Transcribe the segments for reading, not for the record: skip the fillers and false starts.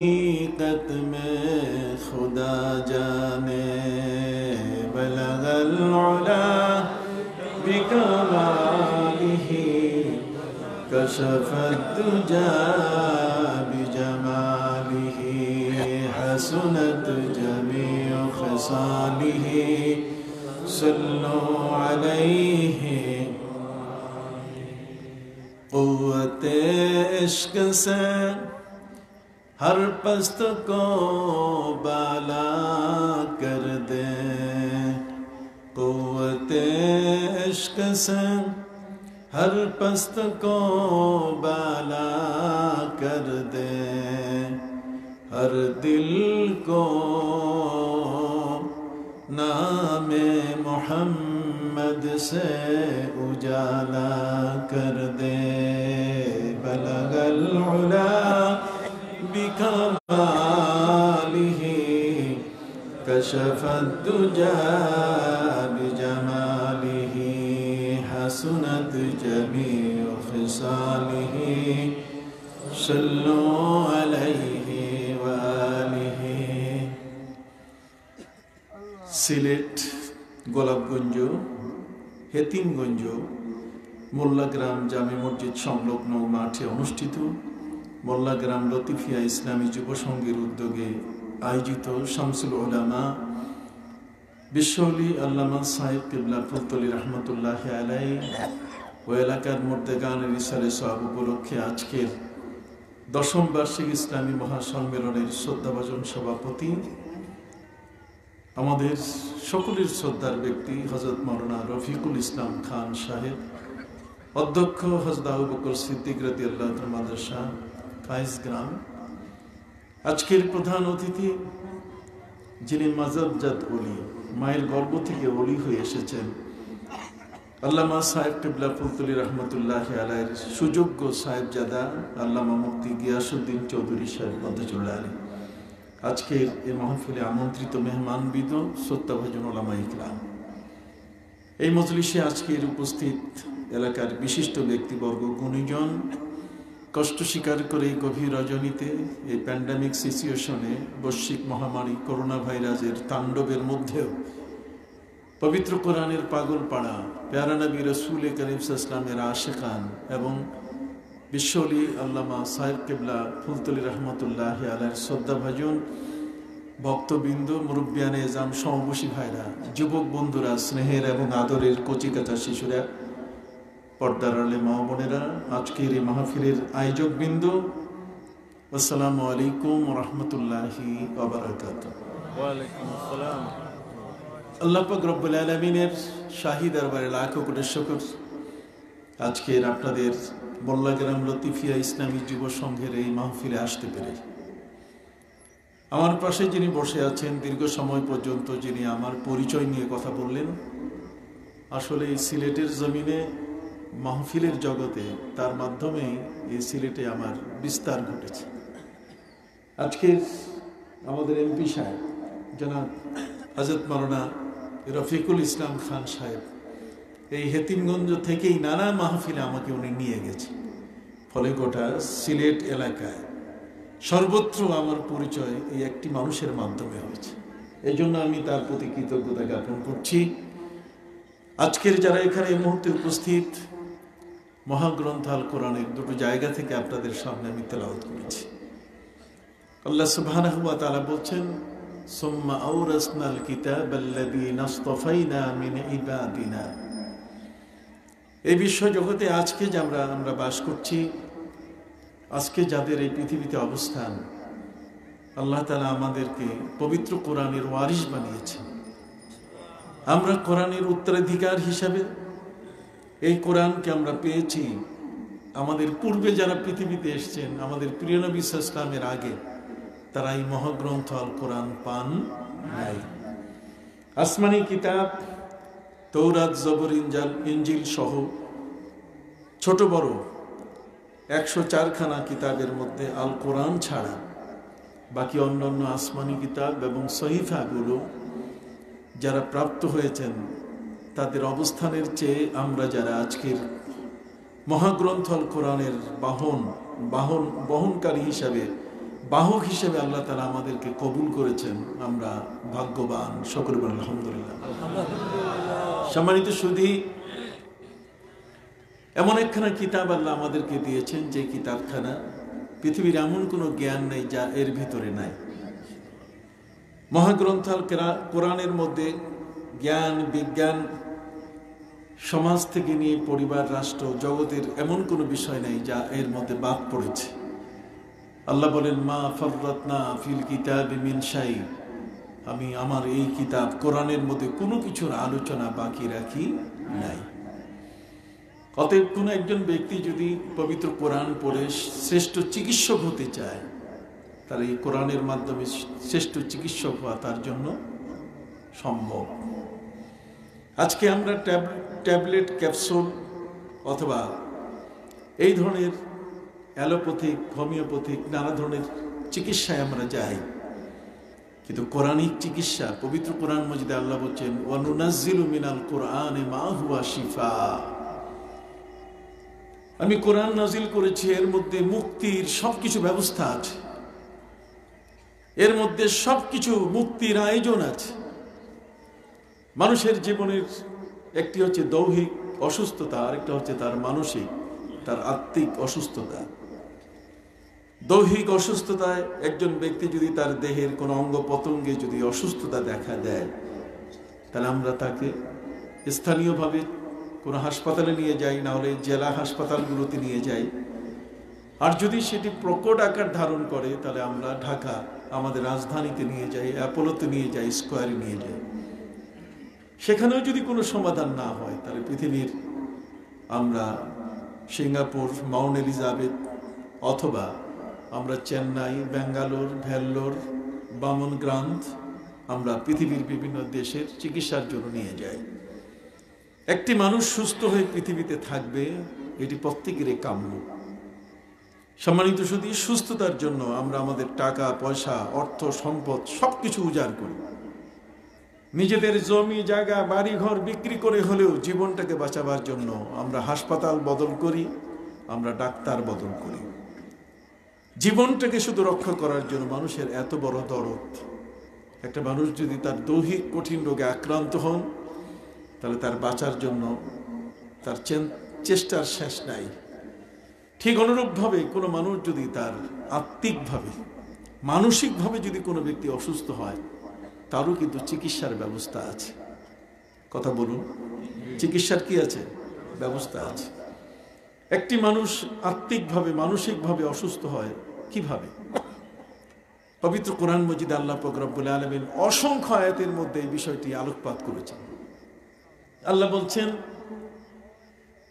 حقیقت میں خدا جانے بلغ العلا بکمالہ کشف الدجى بجمالہ حسنت جمیع خصالہ صلوا علیہ قوت عشق سے ہر پست کو بالا کر دے قوت عشق سے ہر پست کو بالا کر دے ہر دل کو نام محمد سے اجالا کر دے بلغ العلا بکمالہ کشف الدجى بجمالہ حسنت جمیع خصالہ صلوا علیہ وآلہ সিলেট গোলাপগঞ্জ হেতিমগঞ্জ মোল্লাগ্রাম জামে মসজিদ সংলগ্ন মাঠে অনুষ্ঠিত মোল্লাগ্রাম লতিফিয়া ইসলামী যুব সংঘের উদ্যোগে আয়োজিত শামসুল উলামা বিশ্বওলি আল্লামা সাহেব কিবলা ফুলতলি রহমতুল্লাহি আলাইহি ও এলাকার মুর্দেগানের ইসালে সওয়াব উপলক্ষে আজকের 10ম বার্ষিক ইসলামী মহাসম্মেলনের শ্রদ্ধাভাজন সভাপতি আমাদের সকলের শ্রদ্ধার ব্যক্তি হযরত মাওলানা রফিকুল ইসলাম খান সাহেব, অধ্যক্ষ হযরত আবু বকর সিদ্দিক রাদিয়াল্লাহু তাআলা মাদ্রাসা কায়েসগ্রাম। আজকের প্রধান অতিথি যিনি মাযহাবজাত ওলি, মায়ের গর্ভ থেকে ওলি হয়ে এসেছেন, আল্লামা সাহেব কিবলা ফুলতলি রহমতুল্লাহি আলাইহির সুযোগ্য সাহেবজাদা আল্লামা মুফতি গিয়াসউদ্দিন চৌধুরী সাহেব রাহমাতুল্লাহি আলাইহি। আজকের এই মাহফিলে আমন্ত্রিত মেহমানবৃন্দ, শ্রদ্ধাভাজন ওলামা ইকরাম, এই মজলিসে আজকের উপস্থিত এলাকার বিশিষ্ট ব্যক্তিবর্গ, গুণীজন, কষ্ট স্বীকার করে গভীর রজনীতে এই প্যান্ডামিক সিচুয়েশনে, বৈশ্বিক মহামারী করোনা ভাইরাসের তাণ্ডবের মধ্যেও পবিত্র কোরআনের পাগল পাড়া প্যারা নবী রাসূল করিম সাল্লাল্লাহু আলাইহি ওয়াসাল্লামের আশিকান এবং বিশ্বওলি আল্লামা সাহেব কিবলা ফুলতলি রহমতুল্লাহি আলাইহির শ্রদ্ধাভাজন ভক্তবৃন্দ, মুরব্বিয়ানে এজাম, সমবয়সী ভাইরা, যুবক বন্ধুরা, স্নেহের এবং আদরের কচিকাঁচা শিশুরা, পর্দার আড়ালে মা বোনেরা, আজকের এই মাহফিলের আয়োজকবৃন্দ, আসসালামু আলাইকুম ওয়া রাহমাতুল্লাহি ওয়া বারাকাতুহু। ওয়া আলাইকুম আসসালাম। আল্লাহ পাক রব্বুল আলামিনের শাহী দরবারে লাখো কোটি শুকর আজকের আপনাদের মোল্লাগ্রাম লতিফিয়া ইসলামী যুব সংঘের এই মাহফিলে আসতে পেরে। আমার পাশে যিনি বসে আছেন, দীর্ঘ সময় পর্যন্ত যিনি আমার পরিচয় নিয়ে কথা বললেন, আসলে এই সিলেটের জমিনে মাহফিলের জগতে তার মাধ্যমেই এই সিলেটে আমার বিস্তার ঘটেছে। আজকের আমাদের এমপি সাহেব জনাব হযরত মাওলানা রফিকুল ইসলাম খান সাহেব এই হেতিমগঞ্জ থেকেই নানা মাহফিলে আমাকে উনি নিয়ে গেছে, ফলে গোটা সিলেট এলাকায় সর্বত্র আমার পরিচয় এই একটি মানুষের মাধ্যমে হয়েছে। এই জন্য আমি তার প্রতি কৃতজ্ঞতা জ্ঞাপন করছি। আজকের যারা এখানে এই মুহূর্তে উপস্থিত, মহাগ্রন্থ আল কোরআনের দুটো জায়গা থেকে আপনাদের সামনে আমি তেলাওয়াত করেছি। আল্লাহ সুবহানাহু ওয়া তাআলা বলছেন, সুম্মা আওরাসনাল কিতাবাল্লাযীনা ইসতাফাইনা মিন ইবাদিনা। এই বিশ্ব জগতে আজকে যে আমরা বাস করছি, আজকে যাদের এই পৃথিবীতে অবস্থান, আল্লাহ তাআলা আমাদেরকে পবিত্র কোরআনের ওয়ারিশ বানিয়েছেন। আমরা কোরআনের উত্তরাধিকার হিসাবে এই কোরআনকে আমরা পেয়েছি। আমাদের পূর্বে যারা পৃথিবীতে এসেছেন, আমাদের প্রিয় নবী সাল্লাল্লাহু আলাইহি ওয়াসাল্লামের আগে, তারা এই মহাগ্রন্থ আল কোরআন পান নাই। আসমানি কিতাব তৌরাত, জবর, ইনজিল সহ ছোট বড় 104খানা কিতাবের মধ্যে আল কোরআন ছাড়া বাকি অন্যান্য আসমানি কিতাব এবং সহিফাগুলো যারা প্রাপ্ত হয়েছেন, তাদের অবস্থানের চেয়ে আমরা যারা আজকের মহাগ্রন্থ আল কোরআনের বহনকারী হিসাবে বাহক হিসেবে আল্লাহ তাআলা আমাদেরকে কবুল করেছেন। আমরা ভাগ্যবান, সকলে বলেন আলহামদুলিল্লাহ। সম্মানিত সুধী, এমন একখানা কিতাব আল্লাহ আমাদেরকে দিয়েছেন যে কিতাবখানা পৃথিবীর এমন কোনো জ্ঞান নেই যা এর ভিতরে নাই। মহাগ্রন্থ আল কোরআনের মধ্যে জ্ঞান, বিজ্ঞান, সমাজ থেকে নিয়ে পরিবার, রাষ্ট্র, জগতের এমন কোনো বিষয় নেই যা এর মধ্যে বাদ পড়েছে। আল্লাহ বলেন, মা ফাররাতনা ফিল কিতাবি মিন শাই, আমি আমার এই কিতাব কোরআনের মধ্যে কোনো কিছুর আলোচনা বাকি রাখি নাই। অতএব কোনো একজন ব্যক্তি যদি পবিত্র কোরআন পড়ে শ্রেষ্ঠ চিকিৎসক হতে চায়, তাহলে এই কোরআনের মাধ্যমে শ্রেষ্ঠ চিকিৎসক হওয়া তার জন্য সম্ভব। আজকে আমরা ট্যাবলেট, ক্যাপসুল অথবা এই ধরনের অ্যালোপ্যাথিক, হোমিওপ্যাথিক নানা ধরনের চিকিৎসায় আমরা যাই, কিন্তু কোরআনিক চিকিৎসা, পবিত্র কোরআন মজিদে আল্লাহ বলছেন, ওয়া নুনাজ্জিলু মিনাল কুরআনি মা হুয়া শিফা, আমি কোরআন নাজিল করেছি, এর মধ্যে মুক্তির সবকিছু ব্যবস্থা আছে, এর মধ্যে সবকিছু মুক্তির আয়োজন আছে। মানুষের জীবনের একটি হচ্ছে দৈহিক অসুস্থতা, আরেকটা হচ্ছে তার মানসিক, তার আত্মিক অসুস্থতা। দৈহিক অসুস্থতায় একজন ব্যক্তি যদি তার দেহের কোনো অঙ্গ প্রত্যঙ্গে যদি অসুস্থতা দেখা দেয়, তাহলে আমরা তাকে স্থানীয়ভাবে কোনো হাসপাতালে নিয়ে যাই, না হলে জেলা হাসপাতালগুলোতে নিয়ে যাই। আর যদি সেটি প্রকট আকার ধারণ করে, তাহলে আমরা ঢাকা, আমাদের রাজধানীতে নিয়ে যাই, অ্যাপোলোতে নিয়ে যাই, স্কয়ারে নিয়ে যাই। সেখানেও যদি কোনো সমাধান না হয়, তাহলে পৃথিবীর আমরা সিঙ্গাপুর, মাউন্ট এলিজাবেথ, অথবা আমরা চেন্নাই, ব্যাঙ্গালোর, ভেল্লোর, বামনগ্রান্থ, আমরা পৃথিবীর বিভিন্ন দেশের চিকিৎসার জন্য নিয়ে যাই। একটি মানুষ সুস্থ হয়ে পৃথিবীতে থাকবে, এটি প্রত্যেকেরই কাম্য। সম্মানিত শুধু সুস্থতার জন্য আমরা আমাদের টাকা পয়সা, অর্থ সম্পদ সবকিছু উজাড় করি। নিজেদের জমি জায়গা, বাড়ি ঘর বিক্রি করে হলেও জীবনটাকে বাঁচাবার জন্য আমরা হাসপাতাল বদল করি, আমরা ডাক্তার বদল করি। জীবনটাকে শুধু রক্ষা করার জন্য মানুষের এত বড় দরদ। একটা মানুষ যদি তার দৈহিক কঠিন রোগে আক্রান্ত হন, তাহলে তার বাঁচার জন্য তার চেষ্টার শেষ নাই। ঠিক অনুরূপভাবে কোনো মানুষ যদি তার আত্মিকভাবে, মানসিকভাবে যদি কোনো ব্যক্তি অসুস্থ হয়, তারও কিন্তু চিকিৎসার ব্যবস্থা আছে। কথা বলুন, চিকিৎসার কি আছে? ব্যবস্থা আছে। একটি মানুষ আত্মিকভাবে, মানসিকভাবে অসুস্থ হয় কিভাবে? পবিত্র কোরআন মজিদে আল্লাহ পাক রব্বুল আলামিন অসংখ্য আয়াতের মধ্যে এই বিষয়টি আলোকপাত করেছেন। আল্লাহ বলছেন,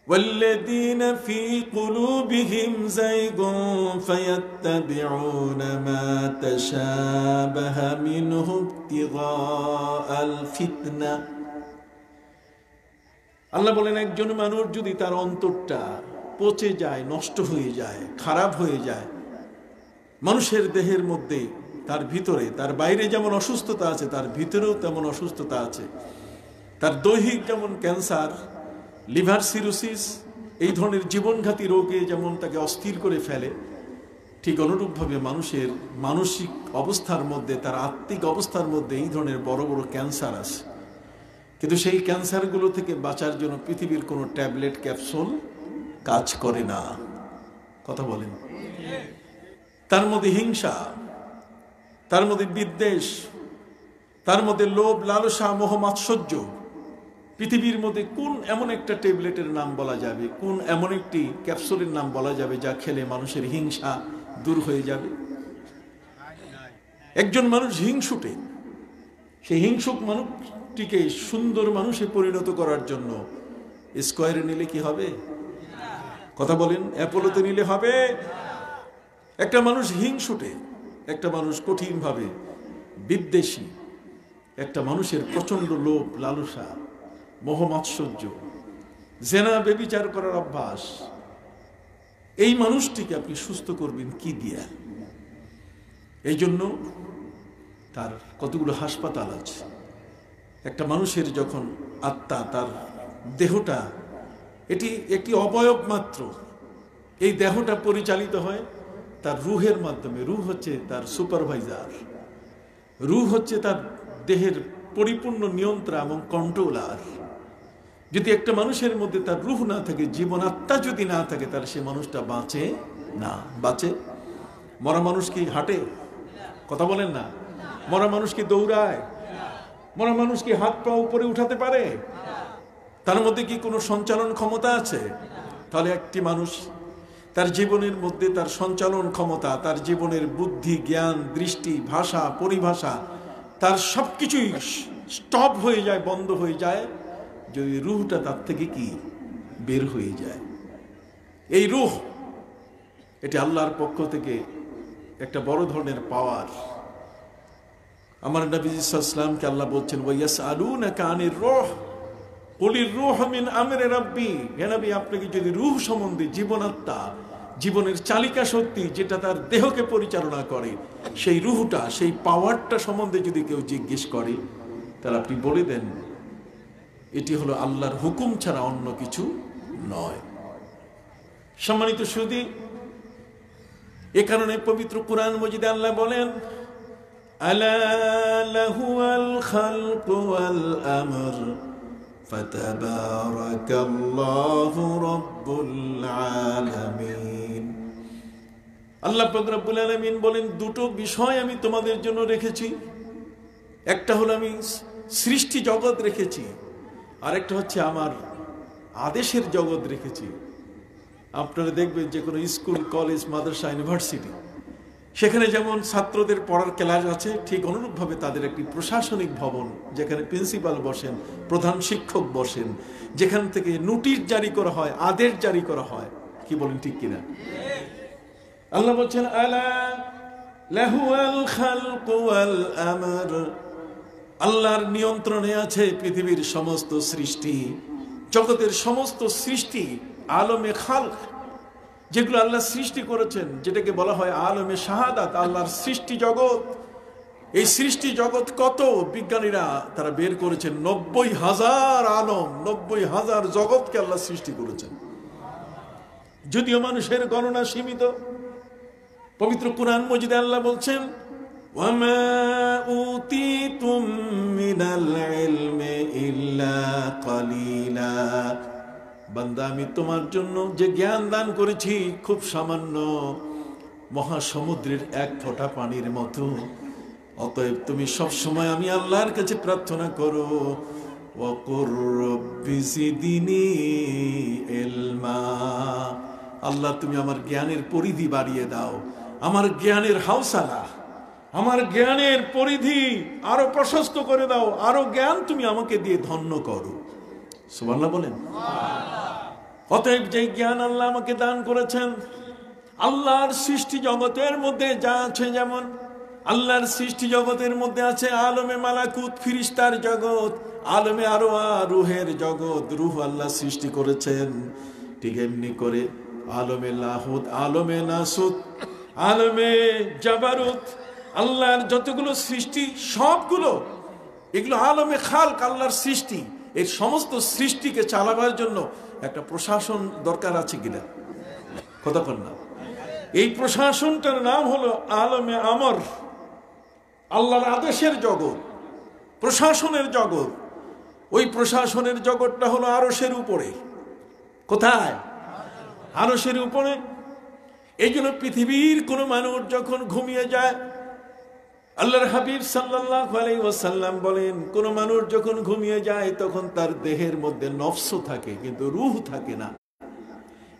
ওয়াল্লাযীনা ফী কুলুবিহিম যায়গুন ফায়াত্তাবিউনা মা তাশাবাহা মিনহু ইবতিগাআল ফিতনা। আল্লাহ বলেন, একজন মানুষ যদি তার অন্তরটা পচে যায়, নষ্ট হয়ে যায়, খারাপ হয়ে যায়, মানুষের দেহের মধ্যে, তার ভিতরে, তার বাইরে যেমন অসুস্থতা আছে, তার ভিতরেও তেমন অসুস্থতা আছে। তার দৈহিক যেমন ক্যান্সার, লিভার সিরোসিস, এই ধরনের জীবনঘাতী রোগে যেমন তাকে অস্থির করে ফেলে, ঠিক অনুরূপভাবে মানুষের মানসিক অবস্থার মধ্যে, তার আত্মিক অবস্থার মধ্যে এই ধরনের বড় বড় ক্যান্সার আছে। কিন্তু সেই ক্যান্সারগুলো থেকে বাঁচার জন্য পৃথিবীর কোনো ট্যাবলেট, ক্যাপসুল কাজ করে না। কথা বলেন। তার মধ্যে হিংসা, তার মধ্যে বিদ্বেষ, তার মধ্যে লোভ, লালসা, মোহ, মাৎসর্য। পৃথিবীর মধ্যে কোন এমন একটা ট্যাবলেটের নাম বলা যাবে, কোন এমন একটি ক্যাপসুলের নাম বলা যাবে যা খেলে মানুষের হিংসা দূর হয়ে যাবে? একজন মানুষ হিংসুটে, সেই হিংসুক মানুষটিকে সুন্দর মানুষে পরিণত করার জন্য স্কয়ারে নিলে কি হবে? কথা বলেন, অ্যাপোলোতে নিলে হবে? একটা মানুষ হিংসুটে, একটা মানুষ কঠিনভাবে বিদ্বেষী, একটা মানুষের প্রচন্ড লোভ, লালসা, মোহ, মাৎসর্য, জেনা, ব্যভিচার করার অভ্যাস, এই মানুষটিকে আপনি সুস্থ করবেন কি দিয়া? এই জন্য তার কতগুলো হাসপাতাল আছে। একটা মানুষের যখন আত্মা, তার দেহটা, এটি একটি অবয়ব মাত্র, এই দেহটা পরিচালিত হয় তার রুহের মাধ্যমে। রুহ হচ্ছে তার সুপারভাইজার, রুহ হচ্ছে তার দেহের পরিপূর্ণ নিয়ন্ত্রণ এবং কন্ট্রোলার। যদি একটা মানুষের মধ্যে তার রুহ না থাকে, জীবন আত্মা যদি না থাকে, তাহলে সে মানুষটা বাঁচে না। বাঁচে? মরা মানুষ কি হাঁটে? কথা বলেন না। মরা মানুষ কি দৌড়ায়? মরা মানুষ কি হাত পা উপরে উঠাতে পারে? তার মধ্যে কি কোনো সঞ্চালন ক্ষমতা আছে? তাহলে একটি মানুষ তার জীবনের মধ্যে তার সঞ্চালন ক্ষমতা, তার জীবনের বুদ্ধি, জ্ঞান, দৃষ্টি, ভাষা, পরিভাষা, তার সবকিছুই স্টপ হয়ে যায়, বন্ধ হয়ে যায় যদি রুহটা তার থেকে কি বের হয়ে যায়। এই রুহ, এটা আল্লাহর পক্ষ থেকে একটা বড় ধরনের পাওয়ার। আমার নবী সাল্লাল্লাহু আলাইহি ওয়াসাল্লামকে আল্লাহ বলছেন, ওয়ায়াসআলুনাকা আনির রূহ কুলির রূহ মিন আমরি রাব্বি। হে নবী, আপনাকে যদি রূহ সম্বন্ধে, জীবনাত্মা, জীবনের চালিকা শক্তি যেটা তার দেহকে পরিচালনা করে, সেই রূহটা, সেই পাওয়ারটা সম্বন্ধে যদি কেউ জিজ্ঞেস করে, তাহলে আপনি বলে দেন এটি হলো আল্লাহর হুকুম ছাড়া অন্য কিছু নয়। সম্মানিত সুধী, এ কারণে পবিত্র কুরআন মজিদে আল্লাহ বলেন, আলা লাহুল খালকু ওয়াল আমর ফাতাবারাকাল্লাহু রাব্বুল আলামিন। আল্লাহ পাক রব্বুল আলামিন বলেন, দুটো বিষয় আমি তোমাদের জন্য রেখেছি। একটা হলো আমি সৃষ্টি জগৎ রেখেছি, আর একটা হচ্ছে আমার আদেশের জগৎ রেখেছি। আপনারা দেখবেন যে কোনো স্কুল, কলেজ, মাদ্রাসা, ইউনিভার্সিটি, সেখানে যেমন ছাত্রদের পড়ার ক্লাস আছে, ঠিক অনুরূপভাবে তাদের একটি প্রশাসনিক ভবন, যেখানে প্রিন্সিপাল বসেন, প্রধান শিক্ষক বসেন, যেখান থেকে নোটিশ জারি করা হয়, আদেশ জারি করা হয়। কি বলেন, ঠিক কিনা? আল্লাহ বলছেন, আলা লাহুল খালকু ওয়াল আমর, আল্লাহর নিয়ন্ত্রণে আছে পৃথিবীর সমস্ত সৃষ্টি, জগতের সমস্ত সৃষ্টি। আলমে খালক, যেগুলো আল্লাহ সৃষ্টি করেছেন, যেটাকে বলা হয় আলমে শাহাদাত, আল্লাহর সৃষ্টি জগৎ। এই সৃষ্টি জগৎ কত, বিজ্ঞানীরা তারা বের করেছেন 90,000 আলম, 90,000 জগৎকে আল্লাহ সৃষ্টি করেছেন। যদিও মানুষের গণনা সীমিত, পবিত্র কুরআন মজিদে আল্লাহ বলছেন, ওয়ামা উতিতুম মিনাল ইলমি ইল্লা কালিলা। বান্দা, আমি তোমার জন্য যে জ্ঞান দান করেছি খুব সামান্য, মহাসমুদ্রের এক ফোঁটা পানির মতো। অতএব তুমি সব সময় আমি আল্লাহর কাছে প্রার্থনা করো, ওয়াকুর রব্বি জিদনি ইলমা। আল্লাহ, তুমি আমার জ্ঞানের পরিধি বাড়িয়ে দাও, আমার জ্ঞানের হাওসালা, আমার জ্ঞানের পরিধি আরো প্রশস্ত করে দাও, আরো জ্ঞান তুমি আমাকে দিয়ে ধন্য করো। সুবহানাল্লাহ বলেন। অতএব যে জ্ঞান আল্লাহ আমাকে দান করেছেন, আল্লাহর সৃষ্টি জগতের মধ্যে যা আছে, যেমন আল্লাহর সৃষ্টি জগতের মধ্যে আছে আলমে মালাকুত, ফিরিস্তার জগৎ, আলমে আরওয়া, রুহের জগৎ। রুহ আল্লাহ সৃষ্টি করেছেন, ঠিক এমনি করে আলমে লাহুত, আলমে নাসুত, আলমে জাবারুত, আল্লাহর যতগুলো সৃষ্টি সবগুলো, এগুলো আলমে খালক, আল্লাহর সৃষ্টি। এই সমস্ত সৃষ্টিকে চালাবার জন্য একটা প্রশাসন দরকার আছে কিনা? কথা বল না। এই প্রশাসনটার নাম হলো আলমে আমর, আল্লাহর আদেশের জগৎ, প্রশাসনের জগৎ। ওই প্রশাসনের জগৎটা হলো আরশের উপরে। কোথায়? আরশের উপরে। এই জন্য পৃথিবীর কোন মানুষ যখন ঘুমিয়ে যায়, আল্লাহর হাবিব সাল্লাল্লাহু আলাইহি ওয়াসাল্লাম বলেন, কোন মানুষ যখন ঘুমিয়ে যায় তখন তার দেহের মধ্যে নফস থাকে, কিন্তু রূহ থাকে না।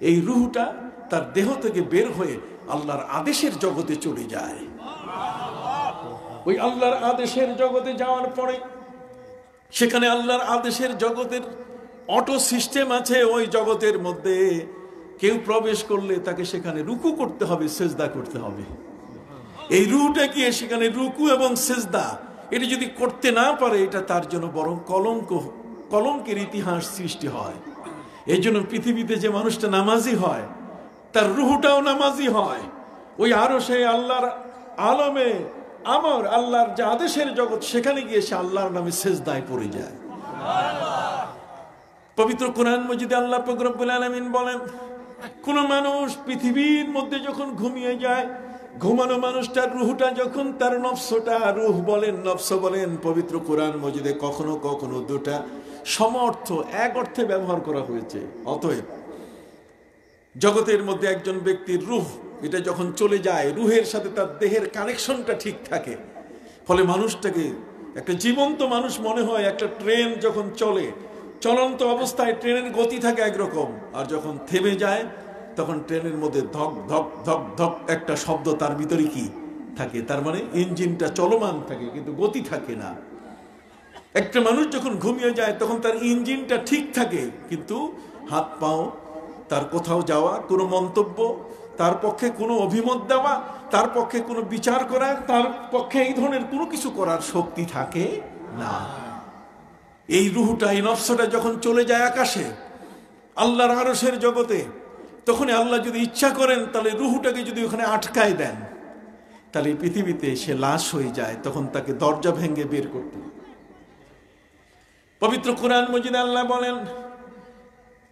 এই রূহটা তার দেহ থেকে বের হয়ে আল্লাহর আদেশের জগতে চলে যায়। ওই আল্লাহর আদেশের জগতে যাওয়ার পরে সেখানে আল্লাহর আদেশের জগতের অটো সিস্টেম আছে। ওই জগতের মধ্যে কেউ প্রবেশ করলে তাকে সেখানে রুকু করতে হবে, সেজদা করতে হবে। এই রুহটা কি সেখানে রুকু এবং সেজদা, এটা যদি করতে না পারে, এটা তার জন্য বরং কলঙ্কের ইতিহাস সৃষ্টি হয়। এই জন্য পৃথিবীতে যে মানুষটা নামাজি হয়, তার রুহটাও নামাজি হয়। ওই আরো সেই আল্লাহর আলমে আমর, আল্লাহর যে আদেশের জগৎ, সেখানে গিয়ে সে আল্লাহর নামে সেজদায় পড়ে যায়। পবিত্র কুরআন মজিদে আল্লাহ পাক রব্বুল আলামিন বলেন, কোন মানুষ পৃথিবীর মধ্যে যখন ঘুমিয়ে যায়, ঘুমানো মানুষটার রুহটা যখন তার নফসটা, রুহ বলেন নফস বলেন, পবিত্র কোরআন মজিদে কখনো কখনো দুটা সমর্থ এক অর্থে ব্যবহার করা হয়েছে। অতএব জগতের মধ্যে একজন ব্যক্তির রুহ, এটা যখন চলে যায়, রুহের সাথে তার দেহের কানেকশনটা ঠিক থাকে, ফলে মানুষটাকে একটা জীবন্ত মানুষ মনে হয়। একটা ট্রেন যখন চলে, চলন্ত অবস্থায় ট্রেনের গতি থাকে একরকম, আর যখন থেমে যায় তখন ট্রেনের মধ্যে ধক ধক ধক ধক একটা শব্দ তার ভিতরে কি থাকে, তার মানে ইঞ্জিনটা চলমান থাকে কিন্তু গতি থাকে না। একটা মানুষ যখন ঘুমিয়ে যায় তখন তার ইঞ্জিনটা ঠিক থাকে, কিন্তু হাত পাও, তার কোথাও যাওয়া, কোনো মন্তব্য, তার পক্ষে কোনো অভিমত দেওয়া, তার পক্ষে কোনো বিচার করা, তার পক্ষে এই ধরনের কোনো কিছু করার শক্তি থাকে না। এই রুহটা, এই নফসটা যখন চলে যায় আকাশে আল্লাহর আরশের জগতে, তখন আল্লাহ যদি ইচ্ছা করেন তাহলে রুহটাকে যদি ওখানে আটকায় দেন, তাহলে পৃথিবীতে সে লাশ হয়ে যায়, তখন তাকে দরজা ভেঙে বের করতে। পবিত্র কোরআন মজিদে আল্লাহ বলেন,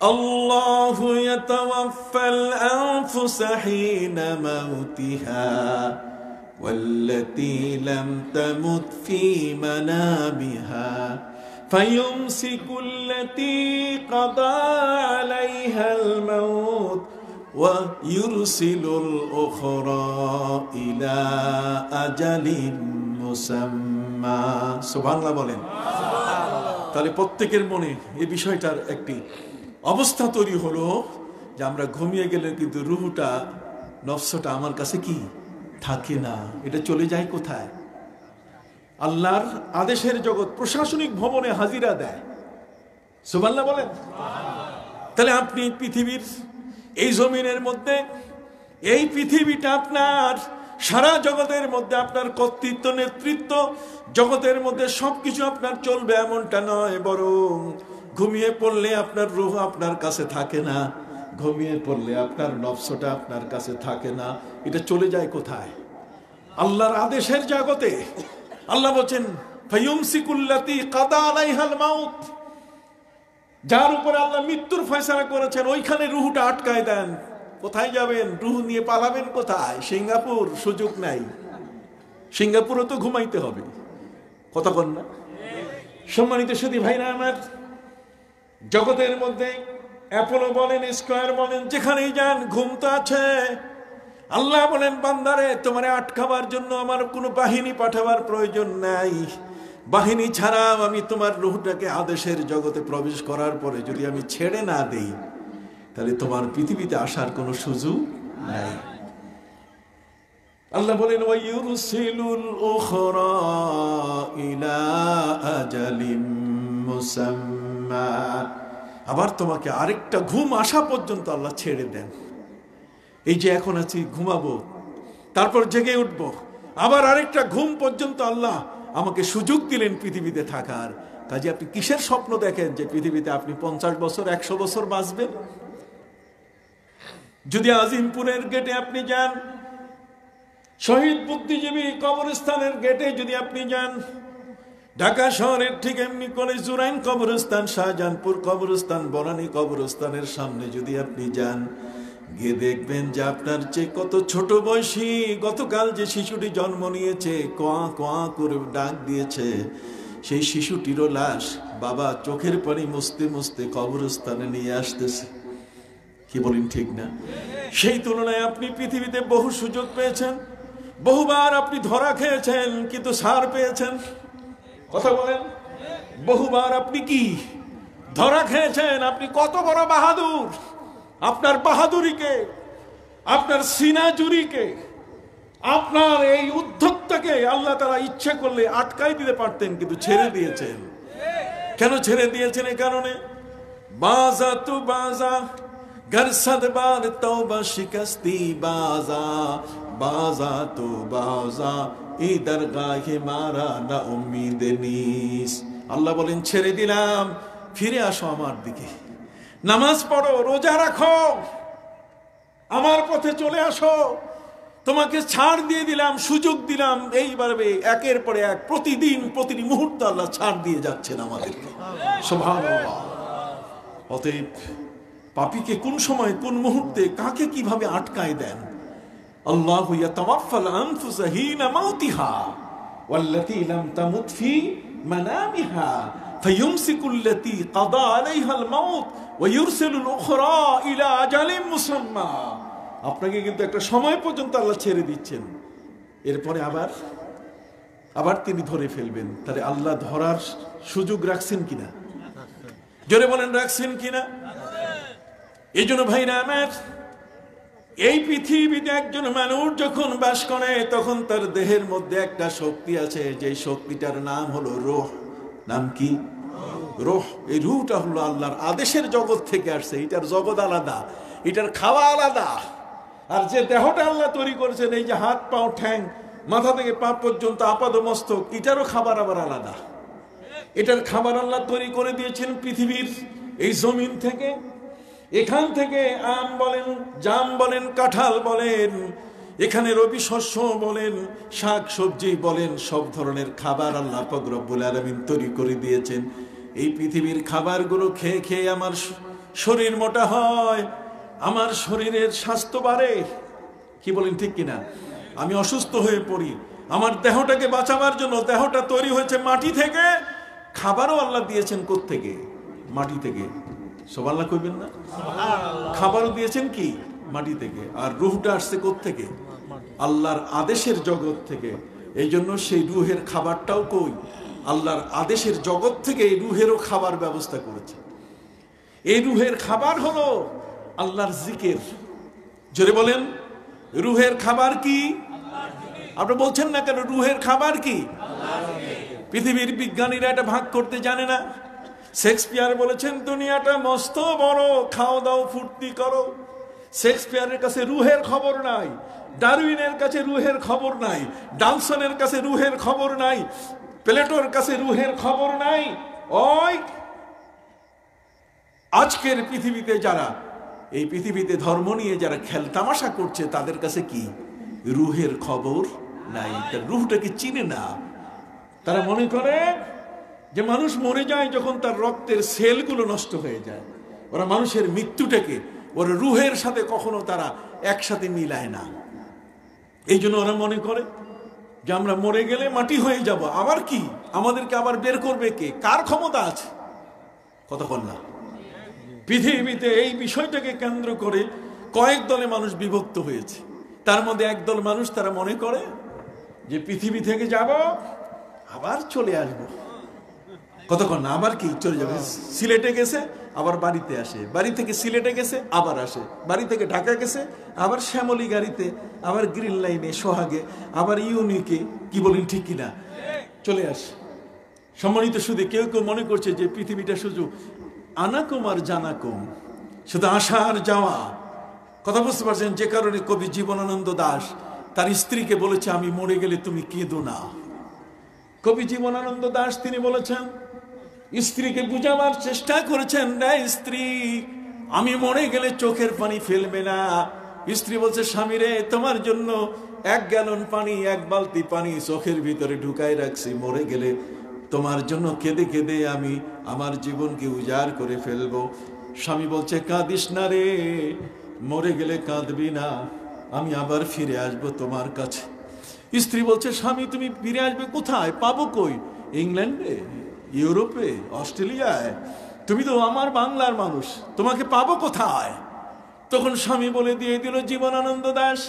আল্লাহু ইয়াতাওয়াফাল আনফুসা হিনা মাউতিহা ওয়াল্লাতী লাম তামুত ফী মানামিহা ফায়ুমসিকুল্লাতী কাদা আলাইহাল মাউত ওয়া ইউরসিলুল উখরা ইলা আজালিন মুসাম্মা। সুবহানাল্লাহ বলেন। তাহলে প্রত্যেকের মনে এই বিষয়টার একটি অবস্থা তৈরি হলো যে আমরা ঘুমিয়ে গেলে কিন্তু রুহটা, নফসটা আমার কাছে কি থাকে না, এটা চলে যায় কোথায়? আল্লাহর আদেশের জগৎ, প্রশাসনিক ভবনে হাজিরা দেয়। সুবহানাল্লাহ বলেন। তাহলে আপনি পৃথিবীর এই জমিনের মধ্যে, এই পৃথিবীটা আপনার, সারা জগতের মধ্যে আপনার কর্তৃত্ব, নেতৃত্ব, জগতের মধ্যে সবকিছু আপনার চলবে এমনটা নয়, বরং ঘুমিয়ে পড়লে আপনার রূহ আপনার কাছে থাকে না, ঘুমিয়ে পড়লে আপনার নফসটা আপনার কাছে থাকে না, এটা চলে যায় কোথায়? আল্লাহর আদেশের জগতে। আল্লাহ বলেন ফায়ুমসিকুল্লাতী কাদা আলাইহাল মাউত, যার উপরে আল্লাহ মৃত্যুর ফয়সালা করেছেন ওইখানে রুহটা আটকায় দেন। কোথায় যাবেন? রুহ নিয়ে পালাবেন কোথায়? সিঙ্গাপুর? সুযোগ নাই, সিঙ্গাপুরও তো ঘুমাইতে হবে, কথা বল না? সম্মানিত সুধী ভাইরা আমার, জগতের মধ্যে অ্যাপোলো বলেন, স্কয়ার বলেন, যেখানেই যান ঘুম তো আছে। আল্লাহ বলেন, বান্দারে তোমারে আটকাবার জন্য আমার কোনো বাহিনী পাঠাবার প্রয়োজন নাই। বাহিনী ছাড়াও আমি তোমার রুহটাকে আদেশের জগতে প্রবেশ করার পরে যদি আমি ছেড়ে না দেই, তাহলে তোমার পৃথিবীতে আসার কোনো সুযোগ নাই। আল্লাহ বলেন, ওয়া ইউরসিলুল উখরা ইলা আজালিম মুসাম্মা, আবার তোমাকে আরেকটা ঘুম আসা পর্যন্ত আল্লাহ ছেড়ে দেন। এই যে এখন আছি, ঘুমাবো, তারপর জেগে উঠবো, আবার আরেকটা ঘুম পর্যন্ত আল্লাহ আমাকে সুযোগ দিলেন পৃথিবীতে থাকার। কাজে আপনি কিসের স্বপ্ন দেখেন যে পৃথিবীতে আপনি 50 বছর 100 বছর বাঁচবেন? যদি আজিমপুরের গেটে আপনি যান, শহীদ বুদ্ধিজীবী কবরস্থানের গেটে যদি আপনি যান, ঢাকা শহরের ঠিক এমনি করে জুরাইন কবরস্থান, শাহজাহানপুর কবরস্থান, বনানী কবরস্থানের সামনে যদি আপনি যান, গিয়ে দেখবেন যে আপনার চেয়ে কত ছোট বয়সী, গতকাল যে শিশুটি জন্ম নিয়েছে, কোয়া কোয়া করে ডাক দিয়েছে, সেই শিশুটিরও লাশ বাবা চোখের পানি মুছতে মুছতে কবরস্থানে নিয়ে আসতেছে। কি বলেন, ঠিক না? সেই তুলনায় আপনি পৃথিবীতে বহু সুযোগ পেয়েছেন, বহুবার আপনি ধরা খেয়েছেন কিন্তু ছাড় পেয়েছেন, কথা বলেন। বহুবার আপনি কি ধরা খেয়েছেন? আপনি কত বড় বাহাদুর! আপনার বাহাদুরিকে, আপনার সিনাজুরিকে, আপনার এই উদ্ধতটাকে আল্লাহ তাআলা ইচ্ছে করলে আটকাই দিতে পারতেন, কিন্তু ছেড়ে দিয়েছেন। কেন ছেড়ে দিয়েছেন? এই কারণে, বাজা তু বাজা গরসদ বার তওবা শিকস্তি বাজা, বাজা তু বাজা এই দরগাহে মারা না উম্মীদ নিস। আল্লাহ বলেন, ছেড়ে দিলাম, ফিরে আসো আমার দিকে, নামাজ পড়ো, রোজা রাখো, আমার পথে চলে আসো। তোমাকে ছাড় দিয়ে দিলাম, সুযোগ দিলাম। এইভাবে একের পর এক প্রতিদিন প্রতিটি মুহূর্ত আল্লাহ ছাড় দিয়ে যাচ্ছেন আমাদেরকে। সুবহানাল্লাহ। অতএব পাপীকে কোন সময় কোন মুহূর্তে কাকে কিভাবে আটকায় দেন। আল্লাহু ইয়াতাওয়াফাল আনফুসা হিনা মাউতিহা ওয়াল্লাতী লাম তামুত ফি মানামিহা ফায়ুমসিকুল্লাতী কাদা আলাইহাল মাউত ওয়া ইউরসিলুল উখরা ইলা আজালিম মুসাম্মা। আপনাকে কিন্তু একটা সময় পর্যন্ত আল্লাহ ছেড়ে দিচ্ছেন, এরপরে আবার তিনি ধরে ফেলবেন। তাহলে আল্লাহ ধরার সুযোগ রাখছেন কিনা? জোরে বলেন, রাখছেন কিনা? এই জন্য ভাইরা আমার, এই পৃথিবীতে একজন মানুষ যখন বাস করে তখন তার দেহের মধ্যে একটা শক্তি আছে, যে শক্তিটার নাম হলো রূহ। নাম কি? রূহ। এই রূহটা হলো আল্লাহর আদেশের জগৎ থেকে আসছে। এটার জগৎ আলাদা, এটার খাওয়া আলাদা। আর যে দেহটা আল্লাহ তৈরি করেছেন, এই যে হাত পাও ঠ্যাং মাথা থেকে পা পর্যন্ত আপাদ মস্তক, এটারও খাবার আবার আলাদা। এটার খাবার আল্লাহ তৈরি করে দিয়েছেন পৃথিবীর এই জমিন থেকে। এখান থেকে আম বলেন, জাম বলেন, কাঁঠাল বলেন, এখানে রবি শস্য বলেন, শাক সবজি বলেন, সব ধরনের খাবার আল্লাহ পাক রব্বুল আলামিন তৈরি করে দিয়েছেন। এই পৃথিবীর খাবারগুলো খেয়ে খেয়ে আমার শরীর মোটা হয়, আমার শরীরের স্বাস্থ্য বাড়ে। কি বলেন, ঠিক কিনা? আমি অসুস্থ হয়ে পড়ি। আমার দেহটাকে বাঁচাবার জন্য, দেহটা তৈরি হয়েছে মাটি থেকে, খাবারও আল্লাহ দিয়েছেন কোত্থেকে? মাটি থেকে। সুবহানাল্লাহ কইবেন না? খাবারও দিয়েছেন কি? মাটি থেকে। আর রূহটা আসছে কোত্থেকে? আল্লাহর আদেশের জগৎ থেকে। এই জন্য সেই রূহের খাবারটাও কই? আল্লাহর আদেশের জগৎ থেকে এই রূহেরও খাবার ব্যবস্থা করেছে। এই রূহের খাবার হলো আল্লাহর জিকির। জোরে বলেন, রূহের খাবার কি? আপনি বলছেন না কেন? রূহের খাবার কি? পৃথিবীর বিজ্ঞানীরা এটা ভাগ করতে জানে না। শেক্সপিয়ার বলেছেন, দুনিয়াটা মস্ত বড়, খাও দাও ফুর্তি করো। শেক্সপিয়ারের কাছে রূহের খবর নাই, ডারউইনের কাছে রূহের খবর নাই, ডালসনের কাছে রূহের খবর নাই, প্লেটোর কাছে রূহের খবর নাই। ওই আজকের পৃথিবীতে যারা এই পৃথিবীতে ধর্ম নিয়ে যারা খেল তামাশা করছে, তাদের কাছে কি রূহের খবর নাই? তার রূহটাকে চিনে না। তারা মনে করে যে মানুষ মরে যায় যখন তার রক্তের সেলগুলো নষ্ট হয়ে যায়। ওরা মানুষের মৃত্যুটাকে ওরা রূহের সাথে কখনো তারা একসাথে মিলায় না। এই জন্য ওরা মনে করে যে আমরা মরে গেলে মাটি হয়ে যাব। আবার কি, আমাদেরকে আবার বের করবে কে? কার ক্ষমতা আছে? কতক্ষণ না পৃথিবীতে এই বিষয়টাকে কেন্দ্র করে কয়েক দলে মানুষ বিভক্ত হয়েছে। তার মধ্যে একদল মানুষ তারা মনে করে যে পৃথিবী থেকে যাব, আবার চলে আসবো। কতক্ষণ না, আবার কি চলে যাবে? সিলেটে গেছে আবার বাড়িতে আসে, বাড়ি থেকে সিলেটে গেছে আবার আসে, বাড়ি থেকে ঢাকা গেছে আবার শ্যামলী গাড়িতে, আবার গ্রিন লাইনে, সোহাগে, আবার ইউনিকে। কি বলেন, ঠিক কিনা? চলে আসে। সম্মানিত শুধু কেউ কেউ মনে করছে যে পৃথিবীটা শুধু আনাকুম আর জানাকুম, শুধু আসা আর যাওয়া। কথা বুঝতে পারছেন? যে কারণে কবি জীবনানন্দ দাশ তার স্ত্রীকে বলেছে, আমি মরে গেলে তুমি কেঁদো না। কবি জীবনানন্দ দাশ তিনি বলেছেন, স্ত্রীকে বুঝাবার চেষ্টা করেছেন, না স্ত্রী, আমি মরে গেলে চোখের পানি ফেলবে না। স্ত্রী বলছে, স্বামী রে, তোমার জন্য 1 গ্যালন পানি, 1 বালতি পানি চোখের ভিতরে ঢুকাই রাখছি। মরে গেলে তোমার জন্য কেঁদে কেঁদে আমি আমার জীবনকে উজাড় করে ফেলবো। স্বামী বলছে, কাঁদিস না রে, মরে গেলে কাঁদবি না, আমি আবার ফিরে আসবো তোমার কাছে। স্ত্রী বলছে, স্বামী তুমি ফিরে আসবে কোথায়? পাবো কই? ইংল্যান্ডে, ইউরোপে, অস্ট্রেলিয়ায়? তুমি তো আমার বাংলার মানুষ, তোমাকে পাবো কোথায়? তখন স্বামী বলে দিয়ে দিল, জীবনানন্দ দাশ,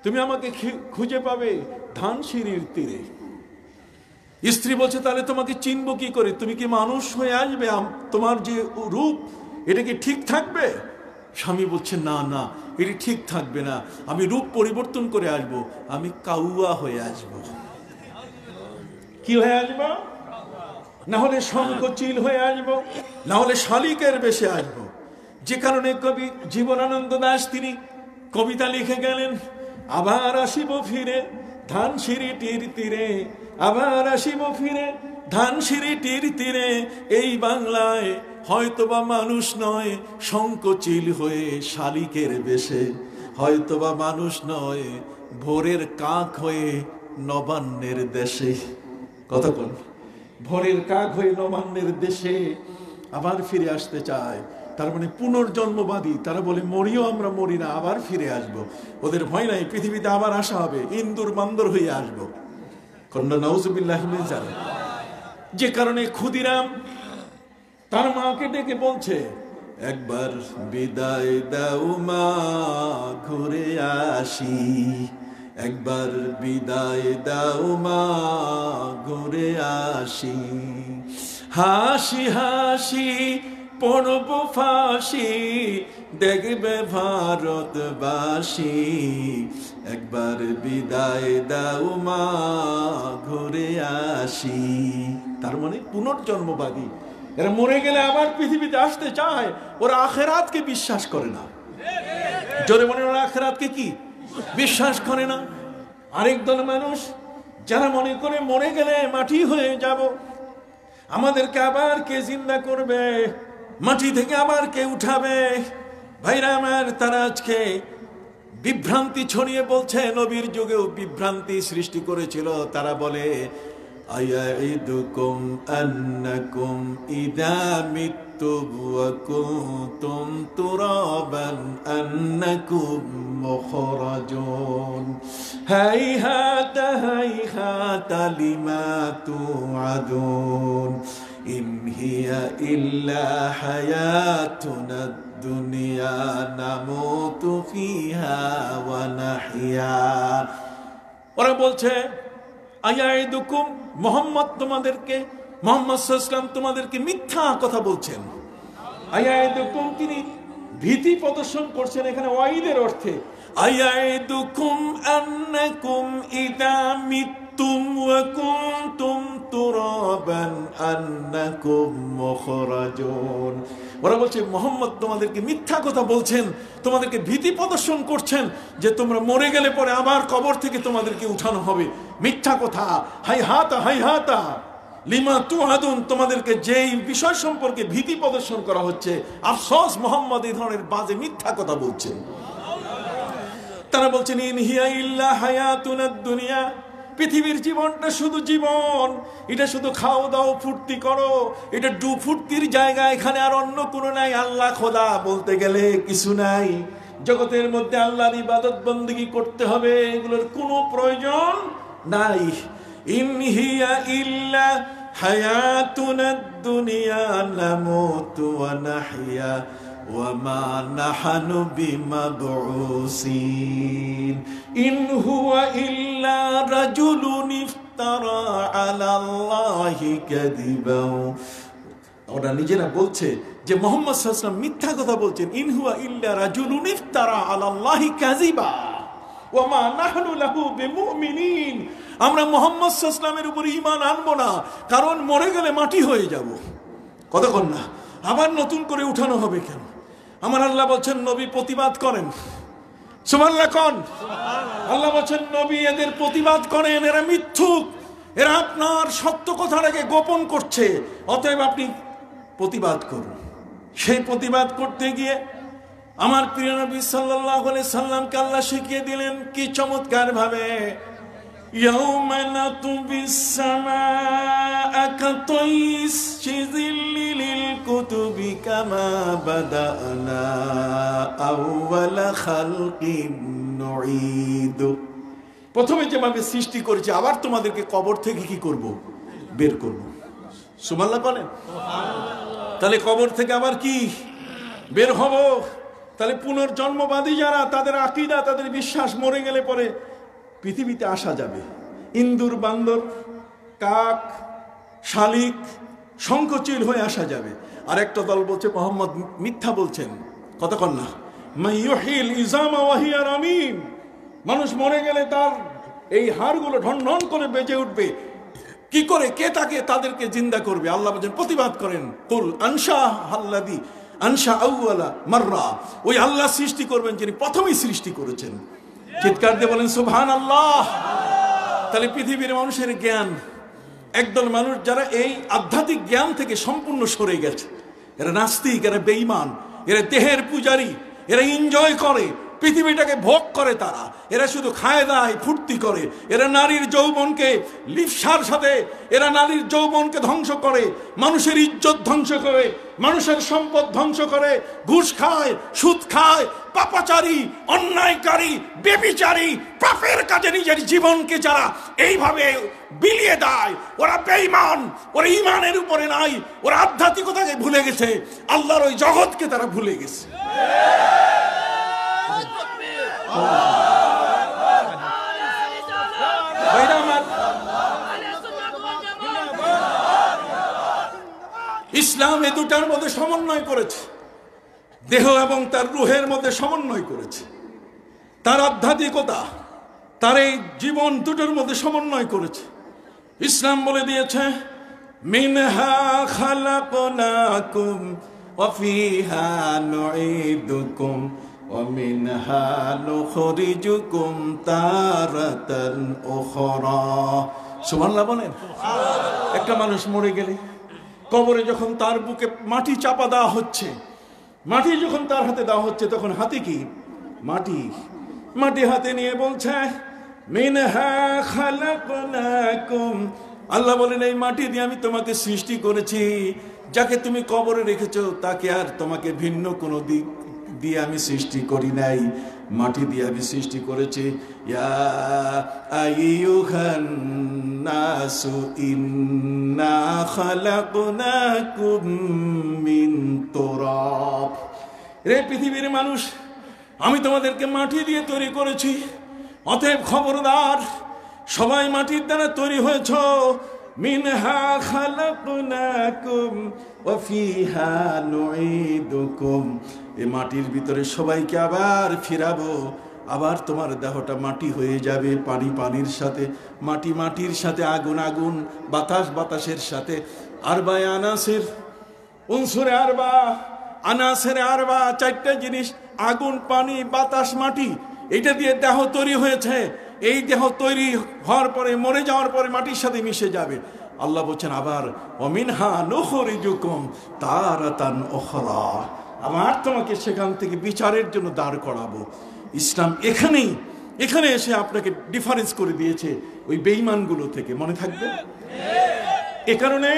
তুমি আমাকে খুঁজে পাবে ধানসিঁড়ির তীরে। স্ত্রী বলছে, তাহলে তোমাকে চিনবো কি করে? তুমি কি মানুষ হয়ে আসবে? তোমার যে রূপ, এটা কি ঠিক থাকবে? স্বামী বলছে, না না, এটি ঠিক থাকবে না, আমি রূপ পরিবর্তন করে আসব, আমি কাউয়া হয়ে আসব। কি হয়ে আসব? না হলে শঙ্খচিল হয়ে আসব, না হলে শালিকের বেশে আসব। যে কারণে কবি জীবনানন্দ দাশ তিনি কবিতা লিখে গেলেন, আবার আসিব ফিরে ধানসিঁড়িটির তীরে, আবার আসিব ফিরে ধানসিঁড়িটির তীরে, এই বাংলায় হয়তোবা মানুষ নয়, শঙ্খচিল হয়ে শালিকের বেশে, হয়তোবা মানুষ নয়, ভোরের কাক হয়ে নবান্নের দেশে। কতক্ষণ? ভোরের কাক হয়ে নবান্নের দেশে আবার ফিরে আসতে চায়। তার মানে পুনর্জন্মবাদী। তারা বলে মরিও আমরা মরি না, আবার ফিরে আসব। ওদের ভয় নাই, পৃথিবীতে আবার আসা হবে, ইন্দুর বান্দর হয়ে আসবো। কন্যা নাউজুবিল্লাহ মিন যালিক। যে কারণে ক্ষুদিরাম তার মাকে ডেকে বলছে, একবার বিদায় দাও মা, ঘুরে আসি। একবার বিদায় দাও মা, ঘুরে আসি। হাসি হাসি পড়ব ফাঁসি, দেখবে ভারতবাসী। একবার বিদায় দাও মা, ঘুরে আসি। তার মানে পুনর্জন্মবাদী। এরা মরে গেলে আবার পৃথিবীতে আসতে চায়, ওরা আখেরাতকে বিশ্বাস করে না। জোরে মনে, ওরা আখেরাতকে কি বিশ্বাস করে না। আরেক দল মানুষ যারা মনে করে মরে গেলে মাটি হয়ে যাব, আমাদেরকে আবার কে জিন্দা করবে, মাটি থেকে আবার কে উঠাবে। ভাইরা আমার, তারা আজকে বিভ্রান্তি ছড়িয়ে বলছে, নবীর যুগেও বিভ্রান্তি সৃষ্টি করেছিল। তারা বলে, আয়াইদুকুম আন্নাকুম ইযা মিতুম ওয়া কুনতুম তুরাবান আন্নাকুম মুখরাজুন। হাইহাতা হাইহাতা লিমা তুআদুন। ইন হিয়া ইল্লা হায়াতুনা দুনিয়া নামুতু ফিহা ওয়া নাহইয়া। ওরা বলছে, আয়াইদুকুম, মুহাম্মদ তোমাদেরকে, মুহাম্মদ সাল্লাল্লাহু আলাইহি ওয়াসাল্লাম তোমাদেরকে মিথ্যা কথা বলছেন। আয়াইদুকুম, তিনি ভীতি প্রদর্শন করছেন এখানে ওয়াইদের অর্থে। আয়াইদুকুম আন্নাকুম ইযা মিতুম ওয়া কুনতুম তুরাবান আন্নাকুম মুখরাজুন। ওরা বলছে মুহাম্মদ তোমাদেরকে মিথ্যা কথা বলছেন, তোমাদেরকে ভীতি প্রদর্শন করছেন যে তোমরা মরে গেলে পরে আবার কবর থেকে তোমাদেরকে উঠানো হবে। মিথ্যা কথা। হাইহাতা হাইহাতা লিমা তুআদুন, তোমাদেরকে যেই বিষয় সম্পর্কে ভীতি প্রদর্শন করা হচ্ছে, আফসোস মুহাম্মদ এই ধরনের বাজে মিথ্যা কথা বলছেন। তারা বলছেন, ইন হিয়া ইল্লা হায়াতুনাদ দুনিয়া, পৃথিবীর জীবনটা শুধু জীবন, এটা শুধু খাও দাও ফুর্তি করো, এটা ফুর্তির জায়গা, এখানে আর অন্য কোনো নাই। আল্লাহ খোদা বলতে গেলে কিছু নাই। জগতের মধ্যে আল্লাহর ইবাদত বন্দেগী করতে হবে, এগুলোর কোনো প্রয়োজন নাই। ইন হিয়া ইল্লা হায়াতুনাদ দুনিয়া নামুতু ওয়া নাহইয়া ওয়া মা নাহনু বিমাবউসিন। ইন হুয়া ইল্লা রাজুলুন ইফতারা আলাল্লাহি কাযিবাও। ওরা নিজেরা বলছে যে মুহাম্মদ সাল্লাল্লাহু আলাইহি ওয়াসাল্লাম মিথ্যা কথা বলছেন। ইন হুয়া ইল্লা রাজুলুন ইফতারা আলাল্লাহি কাযিবা ওয়া মা নাহনু লাহু বিমুমিনিন। আমরা মুহাম্মদ সাল্লাল্লাহু আলাইহি ওয়াসাল্লামের উপর ঈমান আনবো না, কারণ মরে গেলে মাটি হয়ে যাব। কতক্ষণ না আবার নতুন করে উঠানো হবে কেন? আমার আল্লাহ বলছেন নবী প্রতিবাদ করেন। সুবহানাল্লাহ কোন? আল্লাহ বলছেন নবী এদের প্রতিবাদ করেন, এরা মিথ্যুক, এরা আপনার সত্য কথাটাকে গোপন করছে, অতএব আপনি প্রতিবাদ করুন। সেই প্রতিবাদ করতে গিয়ে আমার প্রিয় নবী সাল্লাল্লাহু আলাইহি সাল্লামকে আল্লাহ শিখিয়ে দিলেন কি চমৎকার ভাবে, ইয়াউমা নাতুবিস সামাআ কাতাইস শিযিল্লিল কুতুবি কামা বাদানা আউওয়ালা খালকিন নুঈদু। প্রথমে যেভাবে সৃষ্টি করেছে আবার তোমাদেরকে কবর থেকে কি করব? বের করব। সুবহানাল্লাহ বলেন। তাহলে কবর থেকে আবার কি বের হব? তাহলে পুনর্জন্মবাদী যারা, তাদের আকীদা, তাদের বিশ্বাস, মরে গেলে পরে পৃথিবীতে আসা যাবে। ইন্দুর বান্দর, কাক, শালিক, শঙ্খচিল হয়ে আসা যাবে। আর একটা দল বলছে মুহাম্মদ মিথ্যা বলছেন। কতক্ষণ না মাইয়ুহিল ইজামা ওয়া হিয়া রামীম, মানুষ মরে গেলে তার এই হাড়গুলো ঢন ঢন করে বেজে উঠবে। কি করে? কে তাকে তাদেরকে জিন্দা করবে? আল্লাহ বলেন প্রতিবাদ করেন, কুল আনশা আল্লাযী আনশা আউওয়ালা মাররা, ওই আল্লাহ সৃষ্টি করবেন যিনি প্রথমেই সৃষ্টি করেছেন। চিৎকার দিয়ে বলেন সুবহানাল্লাহ। তাহলে পৃথিবীর মানুষের জ্ঞান, একদল মানুষ যারা এই আধ্যাত্মিক জ্ঞান থেকে সম্পূর্ণ সরে গেছে, এরা নাস্তিক, এরা বেঈমান, এরা দেহের পূজারী, এরা এনজয় করে, পৃথিবীটাকে ভোগ করে তারা। এরা শুধু খায় দায়, ফুর্তি করে। এরা নারীর যৌবনকে লিপ্সার সাথে, এরা নারীর যৌবনকে ধ্বংস করে, মানুষের ইজ্জত ধ্বংস করে, মানুষের সম্পদ ধ্বংস করে, ঘুষ খায়, সুদ খায়, পাপাচারী, অন্যায়কারী, ব্যভিচারী, পাপের কাজে নিজের জীবনকে যারা এইভাবে বিলিয়ে দেয়, ওরা বেঈমান, ওরা ঈমানের উপরে নাই, ওরা আধ্যাত্মিকতাকে ভুলে গেছে, আল্লাহর ওই জগৎকে তারা ভুলে গেছে। ইসলাম এ দুটার মধ্যে সমন্বয় করেছে, দেহ এবং তার রুহের মধ্যে সমন্বয় করেছে, তার আধ্যাত্মিকতা, তার এই জীবন দুটোর মধ্যে সমন্বয় করেছে। ইসলাম বলে দিয়েছে মিনহা খালাকনাকুম ওয়া ফিহা নুঈদুকুম ওয়া মিনহা নুখরিজুকুম তারাতান উখরা। সুবহানাল্লাহ বলেন। একটা মানুষ মরে গেলে কবরে যখন তার বুকে মাটি চাপা দেওয়া হচ্ছে, মাটি যখন তার হাতে দেওয়া হচ্ছে, তখন হাতে কি? মাটি। মাটি হাতে নিয়ে বলছে মিনহা খালাকনাকুম, আল্লাহ বলেন এই মাটি দিয়ে আমি তোমাকে সৃষ্টি করেছি, যাকে তুমি কবরে রেখেছো তাকে আর তোমাকে ভিন্ন কোনো দিক দিয়ে আমি সৃষ্টি করি নাই, মাটি দিয়ে আমি সৃষ্টি করেছি। ইয়া আইয়ুহান নাসু ইন্না খালাকনাকুম মিন তুরাব, রে পৃথিবীর মানুষ, আমি তোমাদেরকে মাটি দিয়ে তৈরি করেছি, অতএব খবরদার, সবাই মাটির দ্বারা তৈরি হয়েছ। মিনহা খালাকনাকুম ওয়া ফিহা নুঈদুকুম, এই মাটির ভিতরে সবাইকে আবার ফিরাবো, আবার তোমার দেহটা মাটি হয়ে যাবে, পানি পানির সাথে, মাটি মাটির সাথে, আগুন আগুন, বাতাস বাতাসের সাথে। আরবায়ে আনাসির, উনসুরে আরবা, আনাসের আরবা, চারটা জিনিস, আগুন, পানি, বাতাস, মাটি, এটা দিয়ে দেহ তৈরি হয়েছে। এই দেহ তৈরি হওয়ার পরে, মরে যাওয়ার পরে মাটির সাথে মিশে যাবে। আল্লাহ বলছেন আবার ওমিনহা নুখরিজুকুম তারাতান উখরা, আবার তোমাকে সেখান থেকে বিচারের জন্য দাঁড় করাবো। ইসলাম এখানে এসে আপনাকে ডিফারেন্স করে দিয়েছে ওই বেঈমানগুলো থেকে, মনে থাকবে। এ কারণে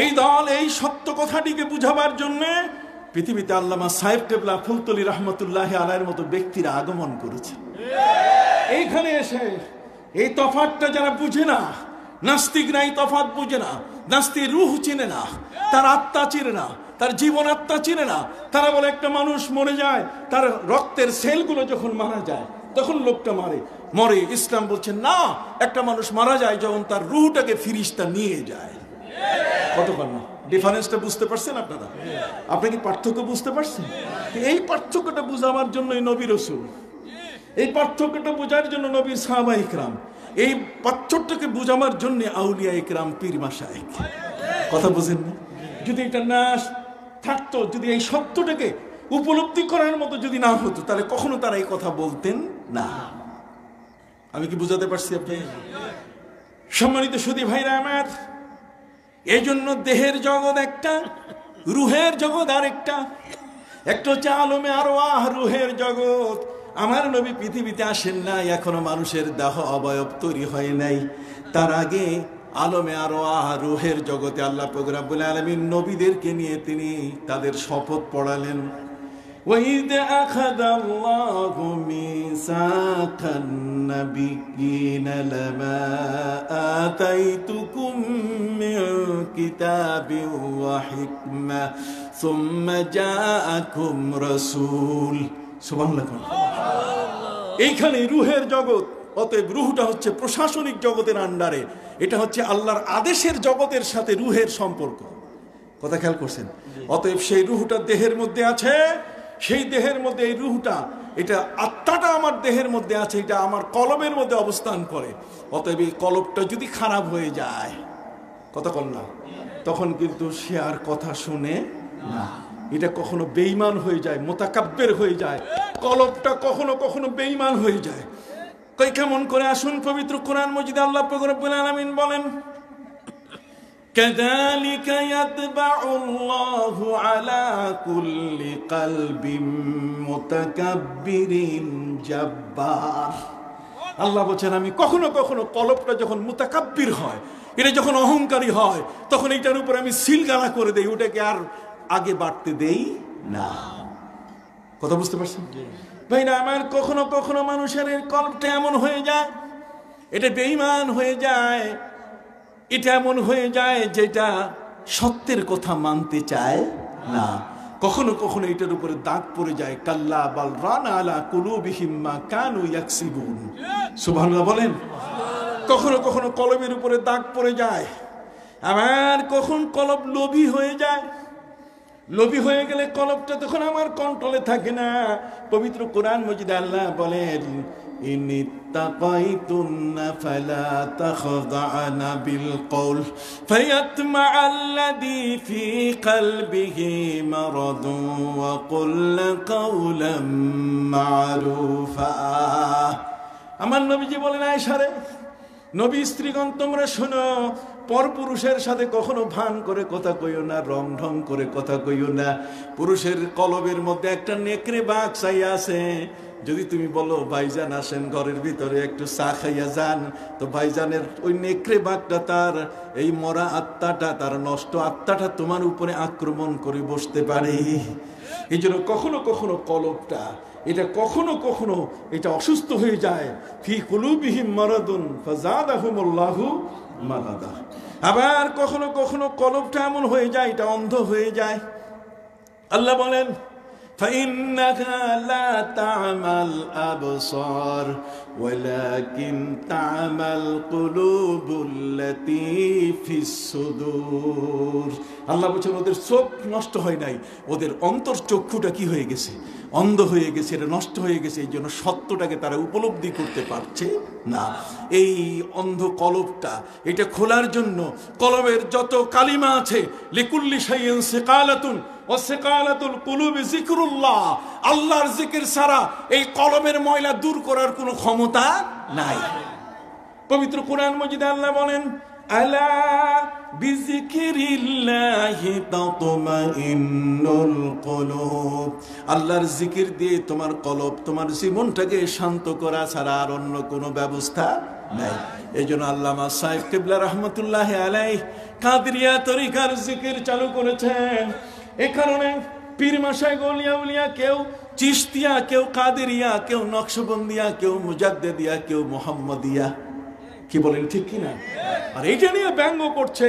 এই দল এই সত্য কথাটিকে বুঝাবার জন্য পৃথিবীতে আল্লামা সাহেব কেবলা ফুলতলি রহমতুল্লাহ আলাইহির মতো ব্যক্তিরা আগমন করেছে। এইখানে এসে এই তফাৎটা যারা বুঝে না, নাস্তিকরা এই তফাৎ বুঝে না, নাস্তিক রূহ চিনে না, তার আত্মা চিনে না, তার জীবন আত্মা চিনে না। তারা বলে একটা মানুষ মরে যায়, তার রক্তের সেলগুলো যখন মারা যায় তখন লোকটা মরে। ইসলাম বলছেন না, একটা মানুষ মারা যায় যখন তার রূহটাকে ফিরিস্তা নিয়ে যায়। কতক্ষণ না ডিফারেন্সটা বুঝতে পারছেন আপনারা? আপনি কি পার্থক্য বুঝতে পারছেন? এই পার্থক্যটা বুঝাবার জন্যই নবী রাসূল, এই পার্থক্যটা বোঝার জন্য নবীর সাহাবা ইকরাম, এই পার্থক্যটাকে বোঝাবার জন্য আউলিয়া ইকরাম, পীর মাশায়েখ। কথা বুঝেন না? যদি এটা না থাকতো, যদি এই সত্যটাকে উপলব্ধি করার মতো যদি না হতো, তাহলে কখনো তারা এই কথা বলতেন না। আমি কি বুঝাতে পারছি আপনি? সম্মানিত সুধী ভাইরা আমার, এই জন্য দেহের জগৎ একটা, রুহের জগৎ আরেকটা। একটা হচ্ছে আলমে আরওয়াহ, রুহের জগৎ। আমার নবী পৃথিবীতে আসেন নাই, এখনো মানুষের দেহ অবয়ব তৈরি হয় নাই। তার আগে আলমে আরওয়াহ, রুহের জগতে আল্লাহ পাক রব্বুল আলামিন নবীদেরকে নিয়ে তিনি তাদের শপথ পড়ালেন। وَإِذْ أَخَذَ اللَّهُ مِيثَاقَ النَّبِيِّينَ لَمَا آتَيْتُكُم مِّن كِتَابٍ وَحِكْمَةٍ ثُمَّ جَاءَكُمْ رَسُولٌ। সুবহানাল্লাহ। এইখানে রুহের জগৎ, অতএব রুহটা হচ্ছে প্রশাসনিক জগতের আন্ডারে। এটা হচ্ছে আল্লাহর আদেশের জগতের সাথে রুহের সম্পর্ক। কথা খেয়াল করছেন? অতএব সেই রুহটা দেহের মধ্যে আছে, সেই দেহের মধ্যে এই রুহটা, এটা আত্মাটা আমার দেহের মধ্যে আছে, এটা আমার কলবের মধ্যে অবস্থান করে। অতএব এই কলবটা যদি খারাপ হয়ে যায়, কথা বল না, তখন কিন্তু সে আর কথা শুনে না। এটা কখনো বেঈমান হয়ে যায়, মোতাকাব্বির হয়ে যায়। কলবটা কখনো কখনো বেঈমান হয়ে যায়। কই কেমন করে? আসুন পবিত্র কোরআন মজিদে আল্লাহ পাক রব্বুল আলামিন বলেন, কাযালিকা ইয়াতবাউল্লাহু আলা কুল্লি কলবিন মুতাকাব্বিরিন জাব্বার। আল্লাহ বলেন আমি কখনো কখনো কলবটা যখন মুতাকাব্বির হয়, এটা যখন অহংকারী হয়, তখন এটার উপর আমি সিলগালা করে দেই, ওটাকে আর আগে বাড়তে দেই না। কথা বুঝতে পারছেন ভাই না আমার? কখনো কখনো মানুষের কলবটা এমন হয়ে যায়, এটা বেঈমান হয়ে যায়, এটা এমন হয়ে যায় যেটা সত্যের কথা মানতে চায় না। কখনো কখনো এটার উপরে দাগ পড়ে যায়, কাল্লা বাল রানা আলা কুলুবিহিম মা কানু ইয়াকসিবুন। সুবহানাল্লাহ বলেন। কখনো কখনো কলবের উপরে দাগ পড়ে যায়। আমার কখন কলব লোভী হয়ে যায়, লোভী হয়ে গেলে কলবটা তখন আমার কন্ট্রোলে থাকে না। পবিত্র কোরআন মজিদে আল্লাহ বলেন, ইনিত্তাকাইতুন্না ফালা তাখদা'না বিল কওল ফায়াতমা'আল্লাযী ফী কলবিহি মারাদুন ওয়া কুল্লা কাওলাম মা'রুফা। আমার নবীজি বলেন, আয়েশা রে, নবী স্ত্রীগণ তোমরা শোনো, পরপুরুষের সাথে কখনো ভান করে কথা কইও না, রং ঢং করে কথা কইও না। পুরুষের কলবের মধ্যে একটা নেকড়ে বাঘ চাইয়া আছে। যদি তুমি বলো ভাইজান আসেন ঘরের ভিতরে একটু চা খাইয়া যান, তো ভাইজানের ওই নেকড়ে বাঘটা, তার এই মরা আত্মাটা, তার নষ্ট আত্মাটা তোমার উপরে আক্রমণ করে বসতে পারে। এই জন্য কখনো কখনো কলবটা এটা কখনো কখনো এটা অসুস্থ হয়ে যায়। ফি কুলুবিহিম মারাদুন ফাযাদাহুমুল্লাহু মারাদা। আবার কখনো কখনো কলবটা এমন হয়ে যায়, এটা অন্ধ হয়ে যায়। আল্লাহ বলেন, فإنها لا تعمى الأبصار ولكن تعمى القلوب التي في الصدور। আল্লাহ বলেন ওদের চোখ নষ্ট হয় নাই, ওদের অন্তর চক্ষুটা কি হয়ে গেছে, অন্ধ হয়ে গেছে, এটা নষ্ট হয়ে গেছে। এই জন্য সত্যটাকে তারা উপলব্ধি করতে পারছে না। এই অন্ধ কলবটা এটা খোলার জন্য কলবের যত কালিমা আছে, লিকুল্লি শাইইন সিকালাতুন ওয়া সিকালাতুল কুলুবি যিকরুল্লাহ, আল্লাহর জিকির ছাড়া এই কলবের ময়লা দূর করার কোনো ক্ষমতা নাই। পবিত্র কোরআন মাজিদে আল্লাহ বলেন, আলা বিযিকরিল্লাহি তাতমাইন্নুল কুলুব। আল্লাহর জিকির দিয়ে তোমার কলব, তোমার জীবনটাকে শান্ত করা ছাড়া আর অন্য কোনো ব্যবস্থা নাই। এই জন্য আল্লামা সাহেব কিবলা রহমতুল্লাহ আলাইহি কাদরিয়া তরিকার জিকির চালু করেছেন। এই কারণে পীর মাশায়েখ আউলিয়া উলিয়া, কেউ চিশতিয়া, কেউ কাদেরিয়া, কেউ নকশবন্দিয়া, কেউ মুজাদ্দিদিয়া, কেউ মুহাম্মদিয়া, কি বলেন ঠিক কিনা? আর এইটা নিয়ে ব্যঙ্গ করছে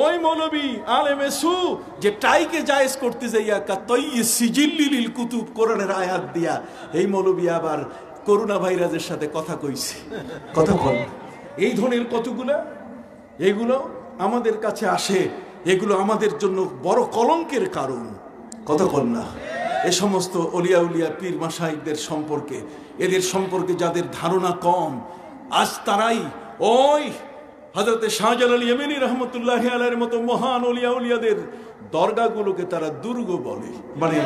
ওই মৌলবী আলেমে সু, যে টাইকে জায়েজ করতে যাইয়া কাতাইয়ি সিজিল্লিল কুতুব কোরআনের আয়াত দিয়া এই মৌলবী আবার করোনা ভাইরাসের সাথে কথা কইছে। কথা বল, এই ধরনের কতগুলো এগুলো আমাদের কাছে আসে, এগুলো আমাদের জন্য বড় কলঙ্কের কারণ। কথা বল না। এই সমস্ত অলিয়া উলিয়া পীর মাশায়েখদের সম্পর্কে, এদের সম্পর্কে যাদের ধারণা কম, আজ তারাই ওই হযরত শাহজালাল ইয়েমেনি রহমতুল্লাহি আলাইহির মতো মহান অলিয়া উলিয়াদের দরগাগুলোকে তারা দুর্গ বলে, মানে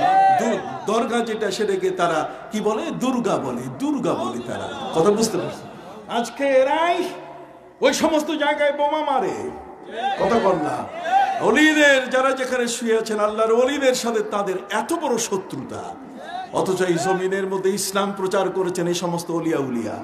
দরগা যেটা সেটাকে তারা কি বলে, দুর্গা বলে, দুর্গা বলে তারা। কথা বুঝতে পারছে? আজকে এরাই ওই সমস্ত জায়গায় বোমা মারে। কথা বল না। ওলিদের যারা যেখানে শুয়ে আছেন, আল্লাহর ওলিদের সাথে তাদের এত বড় শত্রুতা, অথচ এই জমিনের মধ্যে ইসলাম প্রচার করেছেন এই সমস্ত ওলিয়া উলিয়া।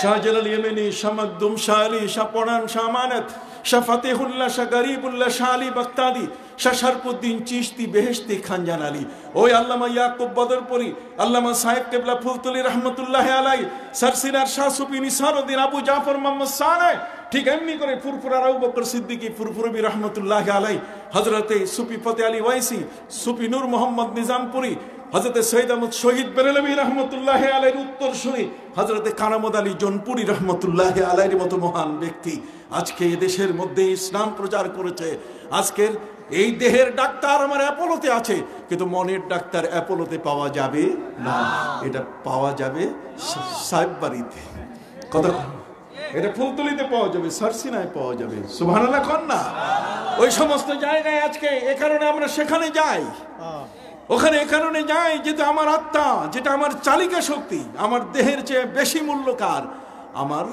শাহজালাল ইয়েমেনি, শাহ মাকদুম, শাহ আলী, শাহ পরান, শাহ আমানত, শাহ ফাতেহুল্লাহ, শাহ গরিবুল্লাহ, শাহ আলী বাগদাদি, শাহ শরফুদ্দিন চিশতি, বেহেশতি, খানজান আলী, ওই আল্লামা ইয়াকুব বদরপুরি, আল্লামা সাহেব কেবলা ফুলতুলি রহমতুল্লাহ আলাই, সরসিনার শাহ সুফি নিসারউদ্দিন, আবু জাফর মোহাম্মদ সানে, ঠিক এমনি করে ফুরফুরার আবু বকর সিদ্দিকী ফুরফুরবি রহমতুল্লাহ আলাই, হযরতে সুফি ফতে আলী ওয়াইসি, সুফি নূর মোহাম্মদ নিজামপুরি, হযরতে সৈয়দ আহমদ শহীদ বেরেলভী রহমতুল্লাহ আলাইহির উত্তরসূরি হযরতে কারামত আলী জনপুরি রহমতুল্লাহ আলাইহির মতো মহান ব্যক্তি আজকে দেশের মধ্যে ইসলাম প্রচার করেছে। আজকের এই দেহের ডাক্তার আমার অ্যাপোলোতে আছে, কিন্তু মনের ডাক্তার অ্যাপোলোতে পাওয়া যাবে না, এটা পাওয়া যাবে সাহেব বাড়িতে। কথা, এটা ফুলতলিতে পাওয়া যাবে, সারসিনায় পাওয়া যাবে। সুবহানাল্লাহ কোন না? ওই সমস্ত জায়গায় আজকে এ কারণে আমরা সেখানে যাই, ওখানে এ কারণে যাই যেটা আমার আত্মা, যেটা আমার চালিকা শক্তি, আমার দেহের চেয়ে বেশি মূল্যকার আমার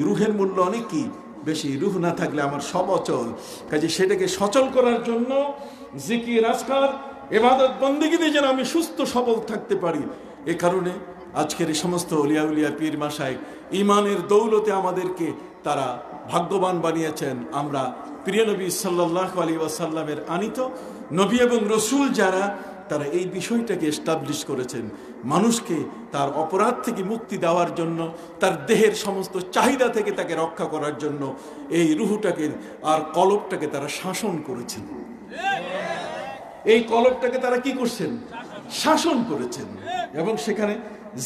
রুহের মূল্য অনেক কি বেশি, রুহ না থাকলে আমার সব অচল। কাজে সেটাকে সচল করার জন্য জিকির, আজকার, ইবাদত, বন্দেগীতে যেন আমি সুস্থ সবল থাকতে পারি। এ কারণে আজকের এই সমস্ত ওলিয়া উলিয়া, পীর মাশায়েখ ইমানের দৌলতে আমাদেরকে তারা ভাগ্যবান বানিয়েছেন। আমরা প্রিয় নবী সাল্লাল্লাহু আলাইহি ওয়াসাল্লামের আনিত নবী এবং রসুল যারা, তারা এই বিষয়টাকে এস্টাবলিশ করেছেন। মানুষকে তার অপরাধ থেকে মুক্তি দেওয়ার জন্য, তার দেহের সমস্ত চাহিদা থেকে তাকে রক্ষা করার জন্য এই রুহটাকে আর কলবটাকে তারা শাসন করেছেন। এই কলবটাকে তারা কি করছেন? শাসন করেছেন। এবং সেখানে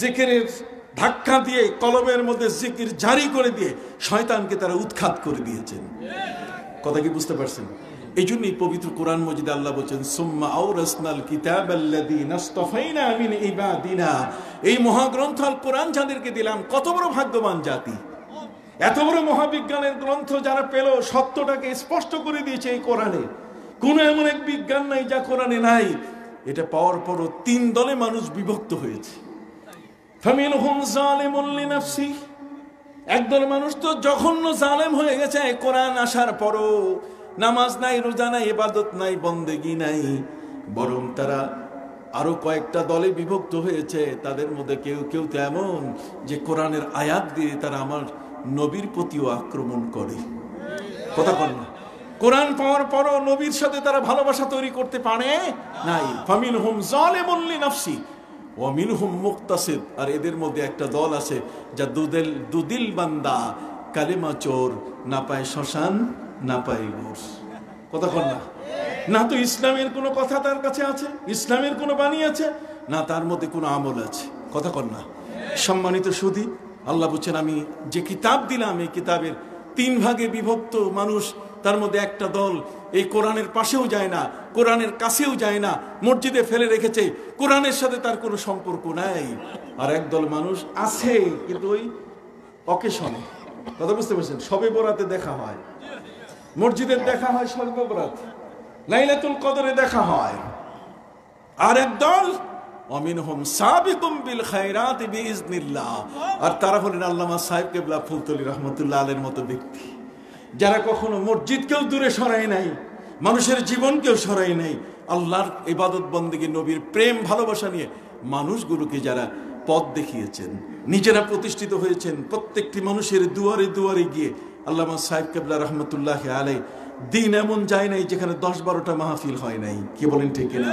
জিকিরের ধাক্কা দিয়ে, কলবের মধ্যে জিকির জারি করে দিয়ে শয়তানকে তারা উৎখাত করে দিয়েছেন। কথা কি বুঝতে পারছেন? এই জন্যই পবিত্র কোরআন মজিদে আল্লাহ বলছেন, সুম্মা আওরাসনাল কিতাবাল্লাযীনা ইসতাফাইনা মিন ইবাদিনা। এই মহাগ্রন্থ আল কোরআন যাদেরকে দিলাম, কত বড় ভাগ্যবান জাতি। এত বড় মহাবিজ্ঞানের গ্রন্থ যারা পেল, সত্যটাকে স্পষ্ট করে দিয়েছে এই কোরআনে। কোন এমন এক বিজ্ঞান নাই যা কোরআনে নাই। এটা পাওয়ার পরও তিন দলে মানুষ বিভক্ত হয়েছে। ফামিনহুম যালিমুন লিনাফসিহি, একদল মানুষ তো জঘন্য জালেম হয়ে গেছে কোরআন আসার পরও। নামাজ নাই, রোজা নাই, ইবাদত নাই, বন্দেগী নাই, বরং তারা আরো কয়েকটা দলে বিভক্ত হয়েছে। তাদের মধ্যে কেউ কেউ তো এমন যে কোরআনের আয়াত দিয়ে তারা আমার নবীর প্রতিও আক্রমণ করে। কথা বল না, কোরআন পাওয়ার পরও নবীর সাথে তারা ভালোবাসা তৈরি করতে পারে নাই। ফামিনহুম যালিমুন লিনাফসি ওয়া মিনহুম মুকতাসিদ। আর এদের মধ্যে একটা দল আছে যা দুদিল বান্দা, কালেমা চোর, না পায় শ্মশান, না পায় গোস। কথা বল না, না তো ইসলামের কোনো কথা তার কাছে আছে, ইসলামের কোনো বাণী আছে, না তার মধ্যে কোনো আমল আছে। কথা কর না। সম্মানিত সুধী, আল্লাহ বলছেন আমি যে কিতাব দিলাম, এই কিতাবের তিন ভাগে বিভক্ত মানুষ। তার মধ্যে একটা দল এই কোরআনের পাশেও যায় না, কোরআনের কাছেও যায় না, মসজিদে ফেলে রেখেছে, কোরআনের সাথে তার কোনো সম্পর্ক নাই। আর একদল মানুষ আছে কিন্তু ওই অকেশনে। কথা বুঝতে পারছেন? শবে বরাতে দেখা হয়, মসজিদের দেখা হয়, শবে বরাত, লাইলাতুল কদরে দেখা হয়। আর একদল অমিনহুম সাবিকুম বিল খায়রাতি বিইজনিল্লাহ। আর তারা হলেন আল্লামা সাহেব কেবলা ফুলতলি রহমতুল্লাহ আলাইহির মতো ব্যক্তি, যারা কখনো মসজিদকেও দূরে সরায় নাই, মানুষের জীবনকেও সরায় নাই। আল্লাহর ইবাদত বন্দেগী, নবীর প্রেম ভালোবাসা নিয়ে মানুষগুলোকে যারা পথ দেখিয়েছেন, নিজেরা প্রতিষ্ঠিত হয়েছেন। প্রত্যেকটি মানুষের দুয়ারে দুয়ারে গিয়ে আল্লামা সাহেব কেবলা রহমতুল্লাহ আলাইহি দিন এমন যায় নাই যেখানে 10-12টা মাহফিল হয় নাই। কি বলেন ঠিক কিনা?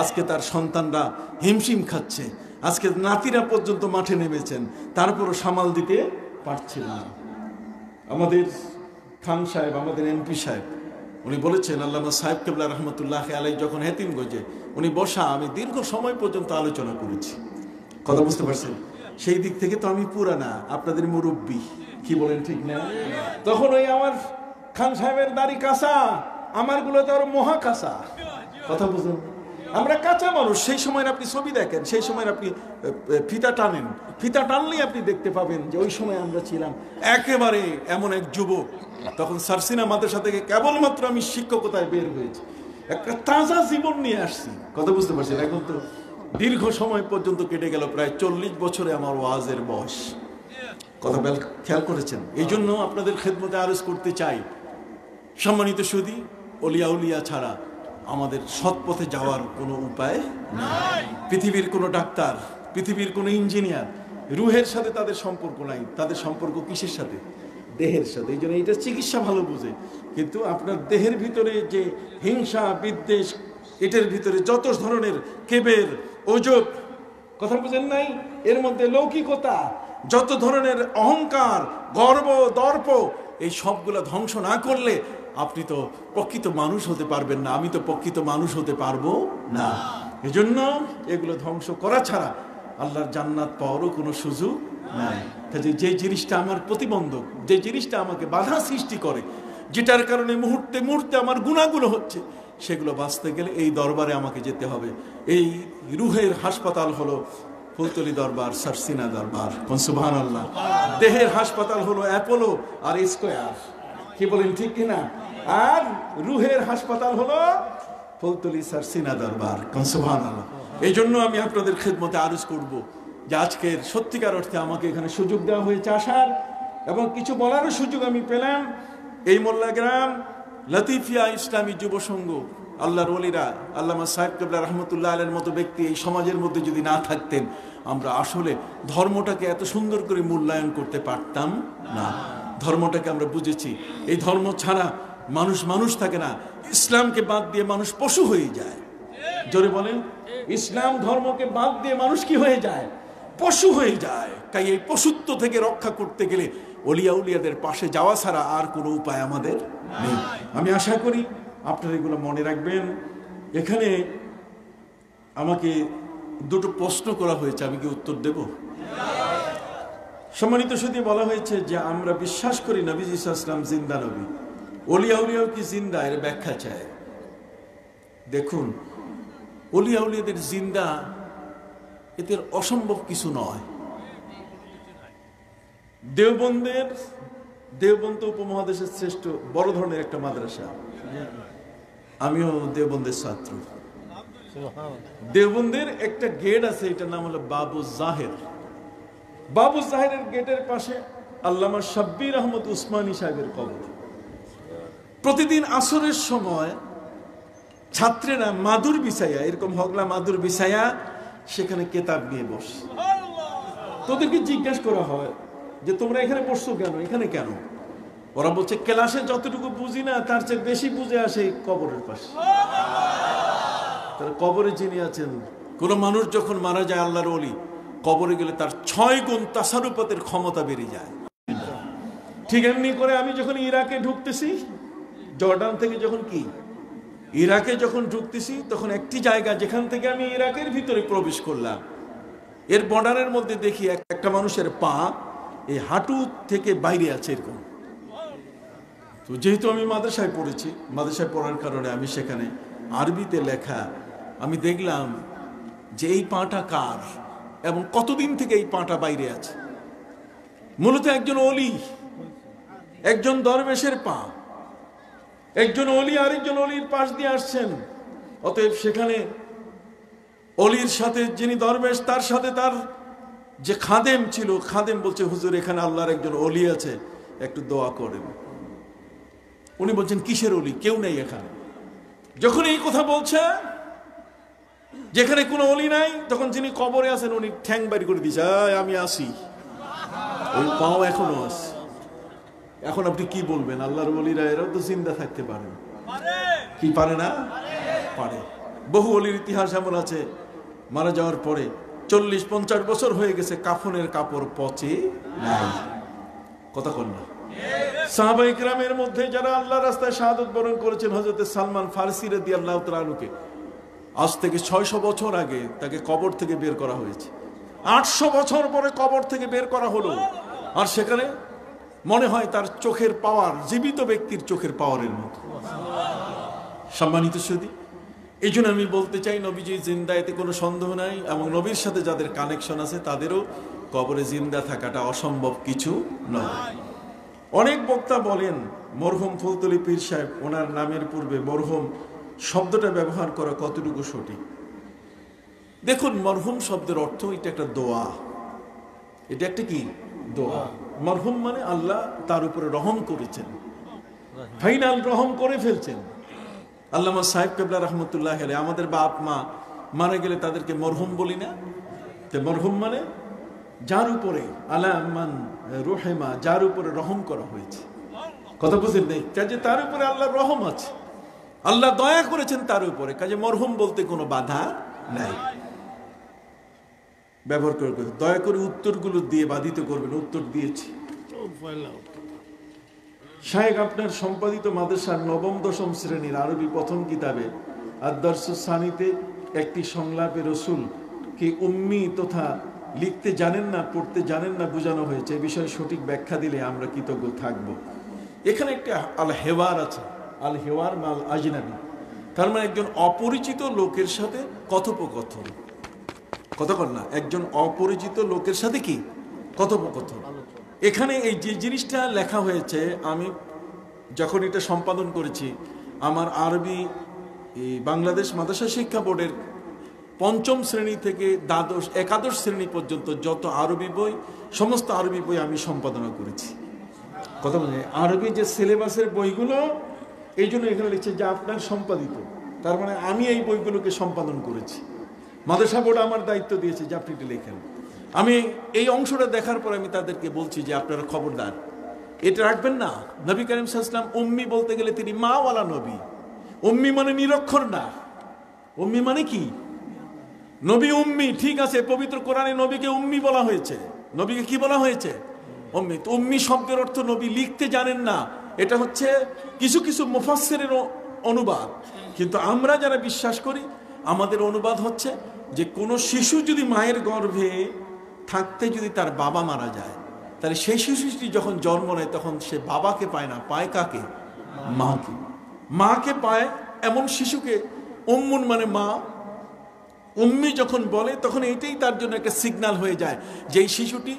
আজকে তার সন্তানরা হিমশিম খাচ্ছে, আজকে নাতিরা পর্যন্ত মাঠে নেমেছেন, তারপরও সামাল দিতে পারছেন না। আমাদের খান সাহেব, আমাদের এমপি সাহেব, উনি বলেছেন আল্লামা সাহেব কেবলা রহমতুল্লাহ আলাইহি যখন হেতিমগঞ্জে উনি বসা, আমি দীর্ঘ সময় পর্যন্ত আলোচনা করেছি। কথা বুঝতে পারছেন? সেই দিক থেকে তো আমি পুরানা, আপনাদের মুরব্বী। কি বলেন ঠিক না? তখন ওই আমার খান সাহেবের দাড়ি কাঁচা, আমার গুলো তো আরো মহা কাঁচা। কথা বুঝুন, আমরা কাঁচা মানুষ। সেই সময় আপনি ছবি দেখেন, সেই সময় আপনি ফিতা টানেন, ফিতা টানলেই আপনি দেখতে পাবেন যে ওই সময় আমরা ছিলাম একেবারে এমন এক যুবক। তখন সারসিনা মাদ্রাসা থেকে কেবলমাত্র আমি শিক্ষকতায় বের হয়েছি, একটা তাজা জীবন নিয়ে আসছি। কথা বুঝতে পারছেন? এখন তো দীর্ঘ সময় পর্যন্ত কেটে গেল, প্রায় 40 বছরে আমার ওয়াজের বয়স। কথা খেয়াল করেছেন? এই জন্য আপনাদের খেদমতে আরজ করতে চাই, সম্মানিত সুধী, অলিয়া উলিয়া ছাড়া আমাদের সৎ পথে যাওয়ার কোনো উপায় নেই। পৃথিবীর কোনো ডাক্তার, পৃথিবীর কোনো ইঞ্জিনিয়ার, রুহের সাথে তাদের সম্পর্ক নাই। তাদের সম্পর্ক কিসের সাথে? দেহের সাথে। এই জন্য এটা চিকিৎসা ভালো বুঝে, কিন্তু আপনার দেহের ভিতরে যে হিংসা, বিদ্বেষ, এটার ভিতরে যত ধরনের কেবের, ওজব, কথা বুঝেন নাই, এর মধ্যে লৌকিকতা, যত ধরনের অহংকার, গর্ব, দর্প, এই সবগুলো ধ্বংস না করলে আপনি তো প্রকৃত মানুষ হতে পারবেন না, আমি তো প্রকৃত মানুষ হতে পারবো না। এজন্য এগুলো ধ্বংস করা ছাড়া আল্লাহর জান্নাত পাওয়ারও কোনো সুযোগ নাই। কাজে যে জিনিসটা আমার প্রতিবন্ধক, যে জিনিসটা আমাকে বাধা সৃষ্টি করে, যেটার কারণে মুহূর্তে মুহূর্তে আমার গুনাহগুলো হচ্ছে, সেগুলো বাঁচতে গেলে এই দরবারে আমাকে যেতে হবে। এই রুহের হাসপাতাল হলো ফুলতলি দরবার, সারসিনা দরবার। সুবহানাল্লাহ। দেহের হাসপাতাল হলো অ্যাপোলো আর স্কয়ার। কি বলেন ঠিক কিনা? আর রুহের হাসপাতাল হলো ফুলতলি সারসিনা দরবার। সুবহানাল্লাহ। এই জন্য আমি আপনাদের খেদমতে আরজ করব যে আজকের সত্যিকার অর্থে আমাকে এখানে সুযোগ দেওয়া হয়েছে আসার, এবং কিছু বলারও সুযোগ আমি পেলাম। এই মোল্লাগ্রাম লতিফিয়া ইসলামী যুব সংঘ, আল্লাহর ওলিরা, আল্লামা সাহেব কেবলা রহমতুল্লাহ আলাইহির মতো ব্যক্তি এই সমাজের মধ্যে যদি না থাকতেন, আমরা আসলে ধর্মটাকে এত সুন্দর করে মূল্যায়ন করতে পারতাম না। ধর্মটাকে আমরা বুঝেছি, এই ধর্ম ছাড়া মানুষ মানুষ থাকে না। ইসলামকে বাদ দিয়ে মানুষ পশু হয়ে যায়। জোরে বলেন, ইসলাম ধর্মকে বাদ দিয়ে মানুষ কি হয়ে যায়? পশু হয়ে যায়। তাই এই পশুত্ব থেকে রক্ষা করতে গেলে ওলিয়া উলিয়াদের পাশে যাওয়া ছাড়া আর কোনো উপায় আমাদের নেই। আমি আশা করি আপনারা এগুলো মনে রাখবেন। এখানে আমাকে দুটো প্রশ্ন করা হয়েছে, আমি কি উত্তর দেব? সম্মানিত সুধী, বলা হয়েছে যে আমরা বিশ্বাস করি নবী ঈসা আলাইহিস সালাম জিন্দা নবী, ওলিয়া উলিয়াও কি জিন্দা, এর ব্যাখ্যা চায়। দেখুন, ওলিয়া উলিয়াদের জিন্দা এদের অসম্ভব কিছু নয়। দেওবন্দ উপমহাদেশের শ্রেষ্ঠ বড় ধরনের একটা মাদ্রাসা, আমিও দেওবন্দের ছাত্র। দেওবন্দের একটা গেট আছে, এটার নাম হলো বাবু জাহের। বাবু জাহেরের গেটের পাশে আল্লামা শাব্বির আহমদ উসমানী সাহেবের কবর। প্রতিদিন আসরের সময় ছাত্রেরা মাদুর বিছাইয়া, এরকম হগলা মাদুর বিছাইয়া সেখানে কেতাব নিয়ে বসে। তোদেরকে জিজ্ঞাসা করা হয় যে তোমরা এখানে বসছো কেন, এখানে কেন? ওরা বলছে ক্লাসে যতটুকু বুঝি না তার চেয়ে বেশি বুঝে আসে কবরের পাশে। তারা কবরে যিনি আছেন, কোন মানুষ যখন মারা যায় আল্লাহর ওলি, কবরে গেলে তার 6 গুণ তাসারুফাতের ক্ষমতা বেড়ে যায়। ঠিক এমনি করে আমি যখন ইরাকে ঢুকতেছি, জর্ডান থেকে যখন ইরাকে যখন ঢুকতেছি, তখন একটি জায়গা যেখান থেকে আমি ইরাকের ভিতরে প্রবেশ করলাম, এর বর্ডারের মধ্যে দেখি একটা মানুষের পা এই হাঁটু থেকে বাইরে আছে এরকম। তো যেহেতু আমি মাদ্রাসায় পড়েছি, মাদ্রাসায় পড়ার কারণে আমি সেখানে আরবিতে লেখা আমি দেখলাম যে এই পাটা কার এবং কতদিন থেকে এই পাটা বাইরে আছে। মূলত একজন অলি, একজন দরবেশের পা, একজন অলি আরেকজন অলির পাশ দিয়ে আসছেন। অতএব সেখানে অলির সাথে যিনি দরবেশ, তার সাথে তার যে খাদেম ছিল, খাদেম বলছে হুজুর এখানে আল্লাহর একজন অলি আছে, একটু দোয়া করেন। উনি বলছেন কিসের অলি? কেউ নেই এখানে। যখন এই কথা বলছে, যেখানে কোনো অলি নাই, তখন যিনি কবরে আছেন উনি ঠ্যাং বাড়ি করে দিয়েছে, আমি আসি। ওই পাও এখনো আছে। এখন আপনি কি বলবেন? আল্লাহর ওলিরা এরাও তো জিন্দা থাকতে পারে, কি পারে না? পারে। বহু অলির ইতিহাস এমন আছে, মারা যাওয়ার পরে 40-50 বছর হয়ে গেছে, কাফনের কাপড় পচে নাই। কথা কন না? সাহাবায়ে কেরামের মধ্যে যারা আল্লাহর রাস্তায় শাহাদাত বরণ করেছেন, হযরত সালমান ফারসি রাদিয়াল্লাহু তাআলা আনহু, আজ থেকে 600 বছর আগে তাকে কবর থেকে বের করা হয়েছে। 800 বছর পরে কবর থেকে বের করা হলো, আর সেখানে মনে হয় তার চোখের পাওয়ার জীবিত ব্যক্তির চোখের পাওয়ারের মতো। সম্মানিত সুধী, এই জন্য আমি বলতে চাই নবীজি জিন্দা, এতে কোনো সন্দেহ নাই। এবং নবীর সাথে যাদের কানেকশন আছে তাদেরও কবরে জিন্দা থাকাটা অসম্ভব কিছু নয়। অনেক বক্তা বলেন মরহুম ফুলতলি পীর সাহেব, ওনার নামের পূর্বে মরহুম শব্দটা ব্যবহার করা কতটুকু সঠিক। দেখুন, মরহুম শব্দের অর্থ এটা একটা দোয়া, এটা একটা কি দোয়া। মরহুম মানে আল্লাহ তার উপরে রহম করেছেন, ফাইনাল রহম করে ফেলছেন। আল্লামা সাহেব কেবলা রহমতুল্লাহ আলাইহি, আমাদের বাপ মা মারা গেলে তাদেরকে মরহুম বলি না? তো মরহুম মানে যার উপরে আলামান রহিমা, যার উপরে রহম করা হয়েছে। কথা বুঝেন নেই? কাজে তার উপরে আল্লাহর রহম আছে, আল্লাহ দয়া করেছেন তার উপরে, কাজে মরহুম বলতে কোনো বাধা নাই। ব্যবহার করে দয়া করে উত্তরগুলো দিয়ে বাধিত করবেন। উত্তর দিয়েছি। শায়েখ আপনার সম্পাদিত মাদ্রাসার 9ম-10ম শ্রেণীর আরবি প্রথম কিতাবে আদ-দারসুস সানিতে একটি সংলাপে রসুল কি উম্মি তথা লিখতে জানেন না, পড়তে জানেন না বোঝানো হয়েছে। এই বিষয়ে সঠিক ব্যাখ্যা দিলে আমরা কৃতজ্ঞ থাকব। এখানে একটা আল হেওয়ার আছে, আল হেওয়ার মাল আজনাবি, তার মানে একজন অপরিচিত লোকের সাথে কথোপকথন। কতক্ষণ না, একজন অপরিচিত লোকের সাথে কি কথোপকথন। এখানে এই যে জিনিসটা লেখা হয়েছে, আমি যখন এটা সম্পাদন করেছি, আমার আরবি বাংলাদেশ মাদ্রাসা শিক্ষা বোর্ডের 5ম শ্রেণী থেকে একাদশ শ্রেণী পর্যন্ত যত আরবি বই, সমস্ত আরবি বই আমি সম্পাদনা করেছি। কথা বলছে আরবি যে সিলেবাসের বইগুলো, এই জন্য এখানে লিখছে যে আপনার সম্পাদিত, তার মানে আমি এই বইগুলোকে সম্পাদন করেছি, মাদ্রাসা বোর্ড আমার দায়িত্ব দিয়েছে যে আপনি এটা লেখেন। আমি এই অংশটা দেখার পর আমি তাদেরকে বলছি যে আপনারা খবরদার এটা রাখবেন না। নবী করিম সাল্লাল্লাহু আলাইহি ওয়াসাল্লাম উম্মি বলতে গেলে তিনি মাওয়ালা নবী। উম্মি মানে নিরক্ষর না। উম্মি মানে কি? নবী উম্মি, ঠিক আছে, পবিত্র কোরআনে নবীকে উম্মি বলা হয়েছে। নবীকে কি বলা হয়েছে? উম্মি। তো উম্মি শব্দের অর্থ নবী লিখতে জানেন না, এটা হচ্ছে কিছু কিছু মুফাসসিরের অনুবাদ। কিন্তু আমরা যারা বিশ্বাস করি, আমাদের অনুবাদ হচ্ছে যে কোনো শিশু যদি মায়ের গর্ভে থাকতে যদি তার বাবা মারা যায়, তাহলে সেই শিশুটি যখন জন্ম নেয় তখন সে বাবাকে পায় না, পায় কাকে? মাকে। মাকে পায় এমন শিশুকে উম্মুন মানে মা। উম্মি যখন বলে তখন এটাই তার জন্য একটা সিগন্যাল হয়ে যায় যে এই শিশুটি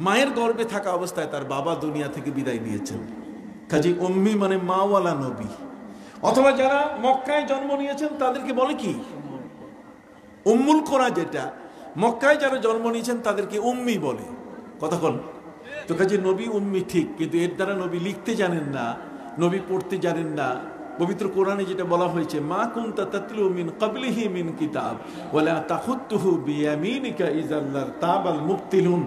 মায়ের গর্ভে থাকা অবস্থায় তার বাবা দুনিয়া থেকে বিদায় নিয়েছেন। কাজে উম্মি মানে মাওয়ালা নবী। অথবা যারা মক্কায় জন্ম নিয়েছেন তাদেরকে বলে কি? উম্মুল কোরা। যেটা মক্কায় যারা জন্ম নিয়েছেন তাদেরকে উম্মি বলে। কতক্ষণ? তো কাজে নবী উম্মি ঠিক, কিন্তু এর দ্বারা নবী লিখতে জানেন না, নবী পড়তে জানেন না। পবিত্র কোরআনে যেটা বলা হয়েছে, মা কুনতা তাতলু মিন ক্বাবলিহি মিন কিতাব ওয়ালা তাখুতুহু বিয়ামিনিকা ইযাল লারতাবাল মুবতিলুন।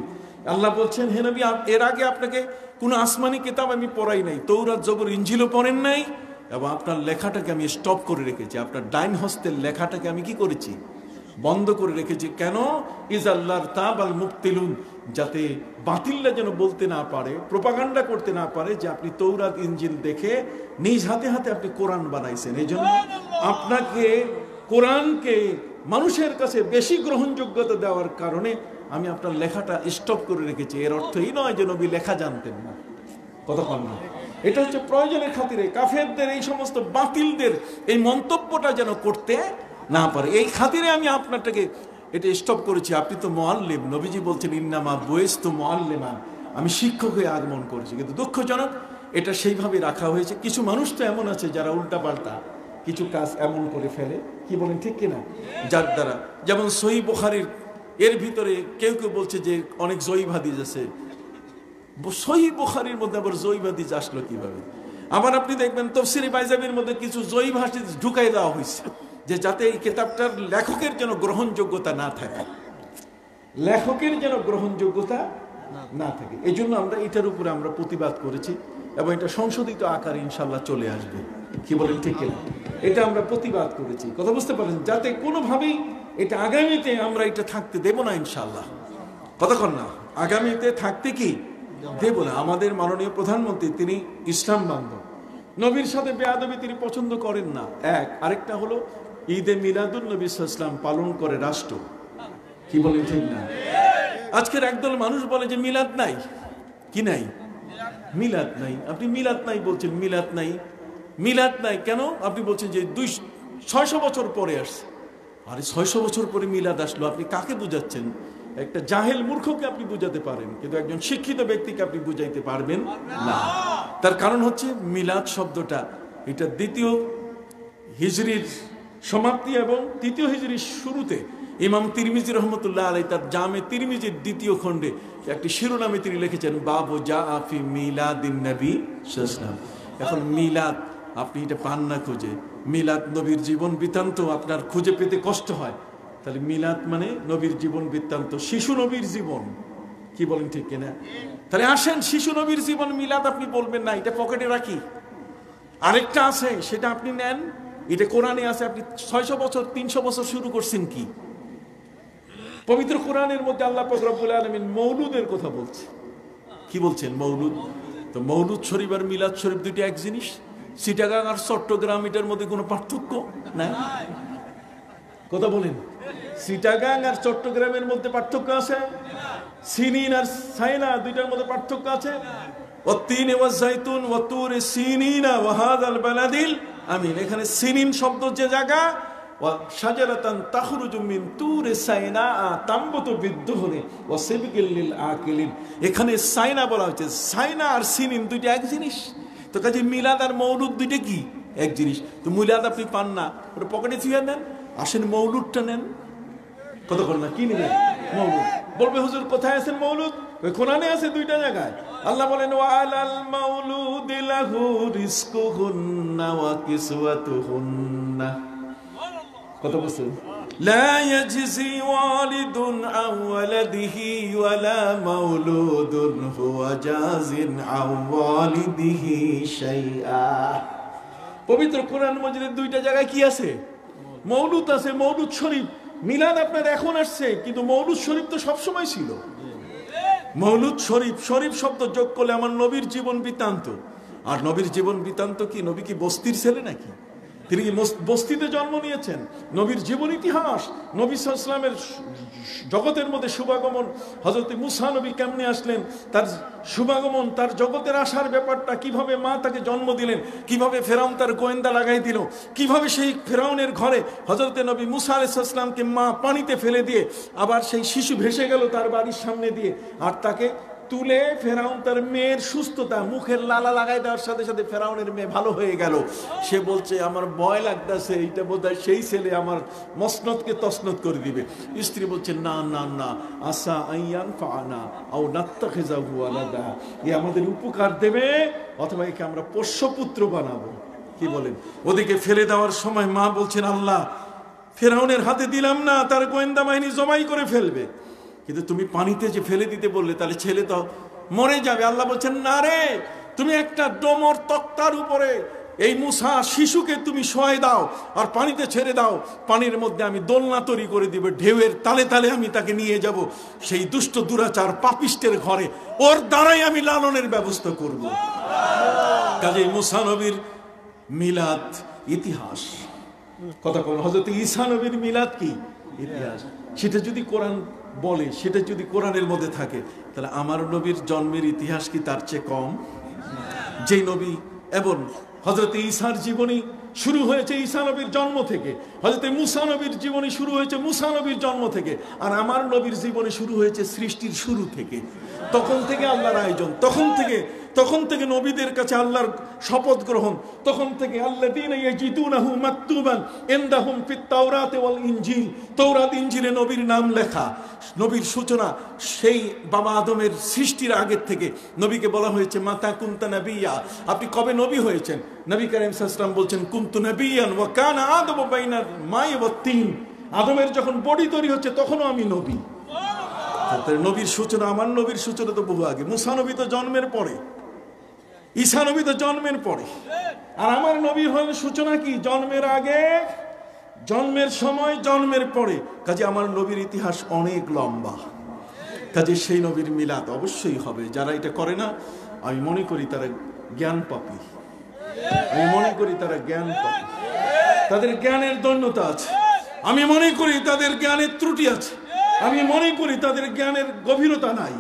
আল্লাহ বলছেন, হে নবী, এর আগে আপনাকে কোনো আসমানি কিতাব আমি পড়াই নাই, তৌরাত জবর ইনজিলও পড়েন নাই, এবং আপনার লেখাটাকে আমি স্টপ করে রেখেছি। আপনার ডাইন হস্তের লেখাটাকে আমি কি করেছি? বন্ধ করে রেখেছি। কেন? ইযাল লারতাবাল মুবতিলুন, যাতে বাতিলরা যেন বলতে না পারে, প্রোপাগান্ডা করতে না পারে যে আপনি তৌরাত ইনজিল দেখে নিজ হাতে হাতে আপনি কোরআন বানাইছেন। এই জন্য আপনাকে কোরআনকে মানুষের কাছে বেশি গ্রহণযোগ্যতা দেওয়ার কারণে আমি আপনার লেখাটা স্টপ করে রেখেছি। এর অর্থ এই নয় যে নবী লেখা জানতেন না। কতক্ষণ না? এটা হচ্ছে প্রয়োজনের খাতিরে কাফেরদের, এই সমস্ত বাতিলদের এই মন্তব্যটা যেন করতে না পারে, এই খাতিরে আমি আপনারটাকে এটা স্টপ করেছি। আপনি তো মুআল্লিম, নবীজি বলছেন ইন্নামা বুইস্তু মুআল্লিমান, আমি শিক্ষক হয়ে আগমন করেছি। কিন্তু দুঃখজনক এটা সেইভাবে রাখা হয়েছে। কিছু মানুষ তো এমন আছে যারা উল্টাপাল্টা কিছু কাজ এমন করে ফেলে, কি বলেন ঠিক কিনা, যার দ্বারা, যেমন সহিহ বুখারীর এর ভিতরে কেউ কেউ বলছে যে অনেক জয়ীব হাদিস আছে। সহিহ বুখারীর মধ্যে আবার জয়ীব হাদিস আসলো কিভাবে? আবার আপনি দেখবেন তাফসীরে বাইজাবির মধ্যে কিছু জয়ীব হাদিস ঢুকাই দেওয়া হয়েছে, যে যাতে এই কিতাবটার লেখকের যেন গ্রহণযোগ্যতা না থাকে, লেখকের যেন গ্রহণযোগ্যতা না থাকে। এই জন্য আমরা এটার উপরে আমরা প্রতিবাদ করেছি, এবং এটা সংশোধিত আকারে ইনশাল্লাহ চলে আসবে। কি বলেন ঠিক কিনা? এটা আমরা প্রতিবাদ করেছি, কথা বুঝতে পারেন, যাতে কোনোভাবেই এটা আগামীতে আমরা এটা থাকতে দেব না ইনশাল্লাহ। কতক্ষণ না? আগামীতে থাকতে কি দেব না। আমাদের মাননীয় প্রধানমন্ত্রী তিনি ইসলাম বান্ধব, নবীর সাথে বেয়াদবি তিনি পছন্দ করেন না। আরেকটা হলো ঈদে মিলাদুন নবী সাল্লাল্লাহু আলাইহি ওয়াসাল্লাম পালন করে রাষ্ট্র। কি বলেন ঠিক না? আজকের একদল মানুষ বলে যে মিলাদ নাই। কি নাই? মিলাদ নাই। আপনি মিলাদ নাই বলছেন, মিলাদ নাই, মিলাদ নাই কেন? আপনি বলছেন যে 600 বছর পরে আসছে। আরে 600 বছর পরে মিলাদ আসলো, আপনি কাকে বুঝাচ্ছেন? একটা জাহেল মূর্খকে আপনি বুঝাতে পারেন, কিন্তু একজন শিক্ষিত ব্যক্তিকে আপনি বুঝাইতে পারবেন না। তার কারণ হচ্ছে মিলাদ শব্দটা এটা 2য় হিজরির সমাপ্তি এবং 3য় হিজরির শুরুতে ইমাম তিরমিজি রহমতুল্লাহ আলাইহি তার জামে তিরমিজির 2য় খণ্ডে একটি শিরোনামে তিনি লিখেছেন, বাবু জাআ ফি মিলাদিন নবী সাল্লাল্লাহু আলাইহি ওয়াসাল্লাম। এখন মিলাদ আপনি এটা পান না খুঁজে, মিলাদ নবীর জীবন বৃত্তান্ত আপনার খুঁজে পেতে কষ্ট হয়, তাহলে মিলাদ মানে নবীর জীবন বৃত্তান্ত, শিশু নবীর জীবন। কি বলেন ঠিক কিনা? তাহলে আসেন, শিশু নবীর জীবন মিলাদ আপনি বলবেন না, এটা পকেটে রাখি। আরেকটা আছে, সেটা আপনি নেন, এটা কোরআনে আছে। আপনি 600 বছর 300 বছর শুরু করছেন কি? পবিত্র কোরআনের মধ্যে আল্লাহ পাক রব্বুল আলামিন মৌলুদের কথা বলছে। কি বলছেন? মৌলুদ। তো মৌলুদ শরীফ আর মিলাদ শরীফ দুইটা এক জিনিস। চিটাগাং আর চট্টগ্রাম এটার মধ্যে কোনো পার্থক্য নাই। কথা বলেন, চিটাগাং আর চট্টগ্রামের মধ্যে পার্থক্য আছে? সিনিন আর সাইনা দুইটার মধ্যে পার্থক্য আছে? ওয়াত্তিন ওয়াজ জাইতুন ওয়া তুর সিনিনা ওয়া হাযাল বালাদিল আমিন। এখানে সিনিন শব্দ যে জায়গা, ওয়া শাজারাতান তাখরুজু মিন তুর সাইনা তামবুতু বিদ্দুহরি ওয়া সিবগিল লিল আকিলিন। এখানে সাইনা বলা হয়েছে, সাইনা আর সিনিন দুইটা এক জিনিস। তো কাজে মিলাদ আর মৌলুদ দুইটা কি এক জিনিস। তো মিলাদ আপনি পান না, ওটা পকেটে ছুঁয়ে নেন, আসেন মৌলুদটা নেন। কতক্ষণ না কি নেবেন? মৌলুদ বলবে হুজুর কোথায় আছেন মৌলুদ? ওই কোরআনে আছে 2টা জায়গায়। আল্লাহ বলেন ওয়ালাল মাউলুদি লাহু রিজকুহুন্না ওয়া কিসওয়াতুহুন্না। কত বছর? লা ইয়াজজি ওয়ালিদুন আন ওয়ালাদিহি ওয়ালা মাউলুদুন হুয়া জাজিন আন ওয়ালিদিহি শাইআ। পবিত্র কোরআন মাজিদের দুইটা জায়গায় কি আছে? মৌলুদ আছে, মৌলুদ শরীফ। মিলাদ আপনার এখন আসছে, কিন্তু মৌলুদ শরীফ তো সবসময় ছিল। মৌলুদ শরীফ, শরীফ শব্দ যোগ করলে আমার নবীর জীবন বৃত্তান্ত। আর নবীর জীবন বৃত্তান্ত কি? নবী কি বস্তির ছেলে নাকি? তিনি কি বস্তিতে জন্ম নিয়েছেন? নবীর জীবন ইতিহাস, নবী সাল্লাল্লাহু আলাইহি ওয়াসাল্লামের জগতের মধ্যে শুভাগমন, হযরত মুসা নবী কেমনে আসলেন, তার শুভাগমন, তার জগতের আসার ব্যাপারটা, কিভাবে মা তাকে জন্ম দিলেন, কিভাবে ফেরাউন তার গোয়েন্দা লাগাই দিল, কিভাবে সেই ফেরাউনের ঘরে হযরত নবী মুসা আলাইহিস সালামকে মা পানিতে ফেলে দিয়ে আবার সেই শিশু ভেসে গেল তার বাড়ির সামনে দিয়ে, আর তাকে তুলে ফেরাউন তার মেয়ের সুস্থতা, মুখের লালা লাগাই দেওয়ার সাথে সাথে ফেরাউনের মেয়ে ভালো হয়ে গেল। সে বলছে আমার ভয় লাগতেছে, এইটা বোধহয় সেই ছেলে আমার মসনদকে তসনদ করে দিবে। স্ত্রী বলছে না না না, আসা আইয়ান ফানা আও নাত্তাখিযাহু ওয়ালাদা, এ আমাদের উপকার দেবে অথবা একে আমরা পোষ্যপুত্র বানাবো। কি বলেন? ওদিকে ফেলে দেওয়ার সময় মা বলছেন আল্লাহ, ফেরাউনের হাতে দিলাম না, তার গোয়েন্দা বাহিনী জমাই করে ফেলবে, কিন্তু তুমি পানিতে যে ফেলে দিতে বললে তাহলে ছেলে তো মরে যাবে। আল্লাহ বলছেন না রে, তুমি একটা ডোমর তক্তার উপরে এই মুসা শিশুকে তুমি শোয়াই দাও আর পানিতে ছেড়ে দাও, পানির মধ্যে আমি দোলনা তৈরি করে দিব, ঢেউয়ের তালে তালে আমি তাকে নিয়ে যাব সেই দুষ্ট দুরাচার পাপিষ্টের ঘরে, ওর দ্বারাই আমি লালনের ব্যবস্থা করব। কাজেই মুসা নবীর মিলাদ ইতিহাস। কথা বলেন, হযরত ঈসা নবীর মিলাদ কি ইতিহাস। সেটা যদি কোরআন বলে, সেটা যদি কোরআনের মধ্যে থাকে, তাহলে আমার নবীর জন্মের ইতিহাস কি তার চেয়ে কম? যেই নবী এবং হযরত ঈসার জীবনী শুরু হয়েছে ঈসা নবীর জন্ম থেকে, হযরত মুসা নবীর জীবনী শুরু হয়েছে মুসা নবীর জন্ম থেকে, আর আমার নবীর জীবনী শুরু হয়েছে সৃষ্টির শুরু থেকে। তখন থেকে আল্লাহর আয়োজন, তখন থেকে নবীদের কাছে আল্লাহর শপথ গ্রহণ, তখন থেকে আল্লাযীনা ইয়াজিদুনাহু মাকতুবান ইনদাহুম ফিত তাওরাত ওয়াল ইনজিল, তাওরাত ইনজিলে নবীর নাম লেখা। নবীর সূচনা সেই বাবা আদমের সৃষ্টির আগের থেকে। নবীকে বলা হয়েছে মাতা কুনতা নাবিয়্যা, আপনি কবে নবী হয়েছেন? নবী করিম সাল্লাল্লাহু আলাইহি ওয়াসাল্লাম বলছেন কুনতু নাবিয়্যান ওয়া কানা আদমু বাইনাল মাই ওয়াত তিন, আদমের যখন বডি তৈরি হচ্ছে তখনও আমি নবী। নবীর সূচনা, আমার নবীর সূচনা তো বহু আগে। মুসা নবী তো জন্মের পরে, ঈসা নবী তো জন্মের পরে, আর আমার নবীর হল সূচনা কি? জন্মের আগে, জন্মের সময়, জন্মের পরে। কাজে আমার নবীর ইতিহাস অনেক লম্বা। কাজে সেই নবীর মিলাদ অবশ্যই হবে। যারা এটা করে না, আমি মনে করি তারা জ্ঞান পাপী, আমি মনে করি তারা জ্ঞান পাপী, তাদের জ্ঞানের দৈন্যতা আছে, আমি মনে করি তাদের জ্ঞানের ত্রুটি আছে, আমি মনে করি তাদের জ্ঞানের গভীরতা নাই।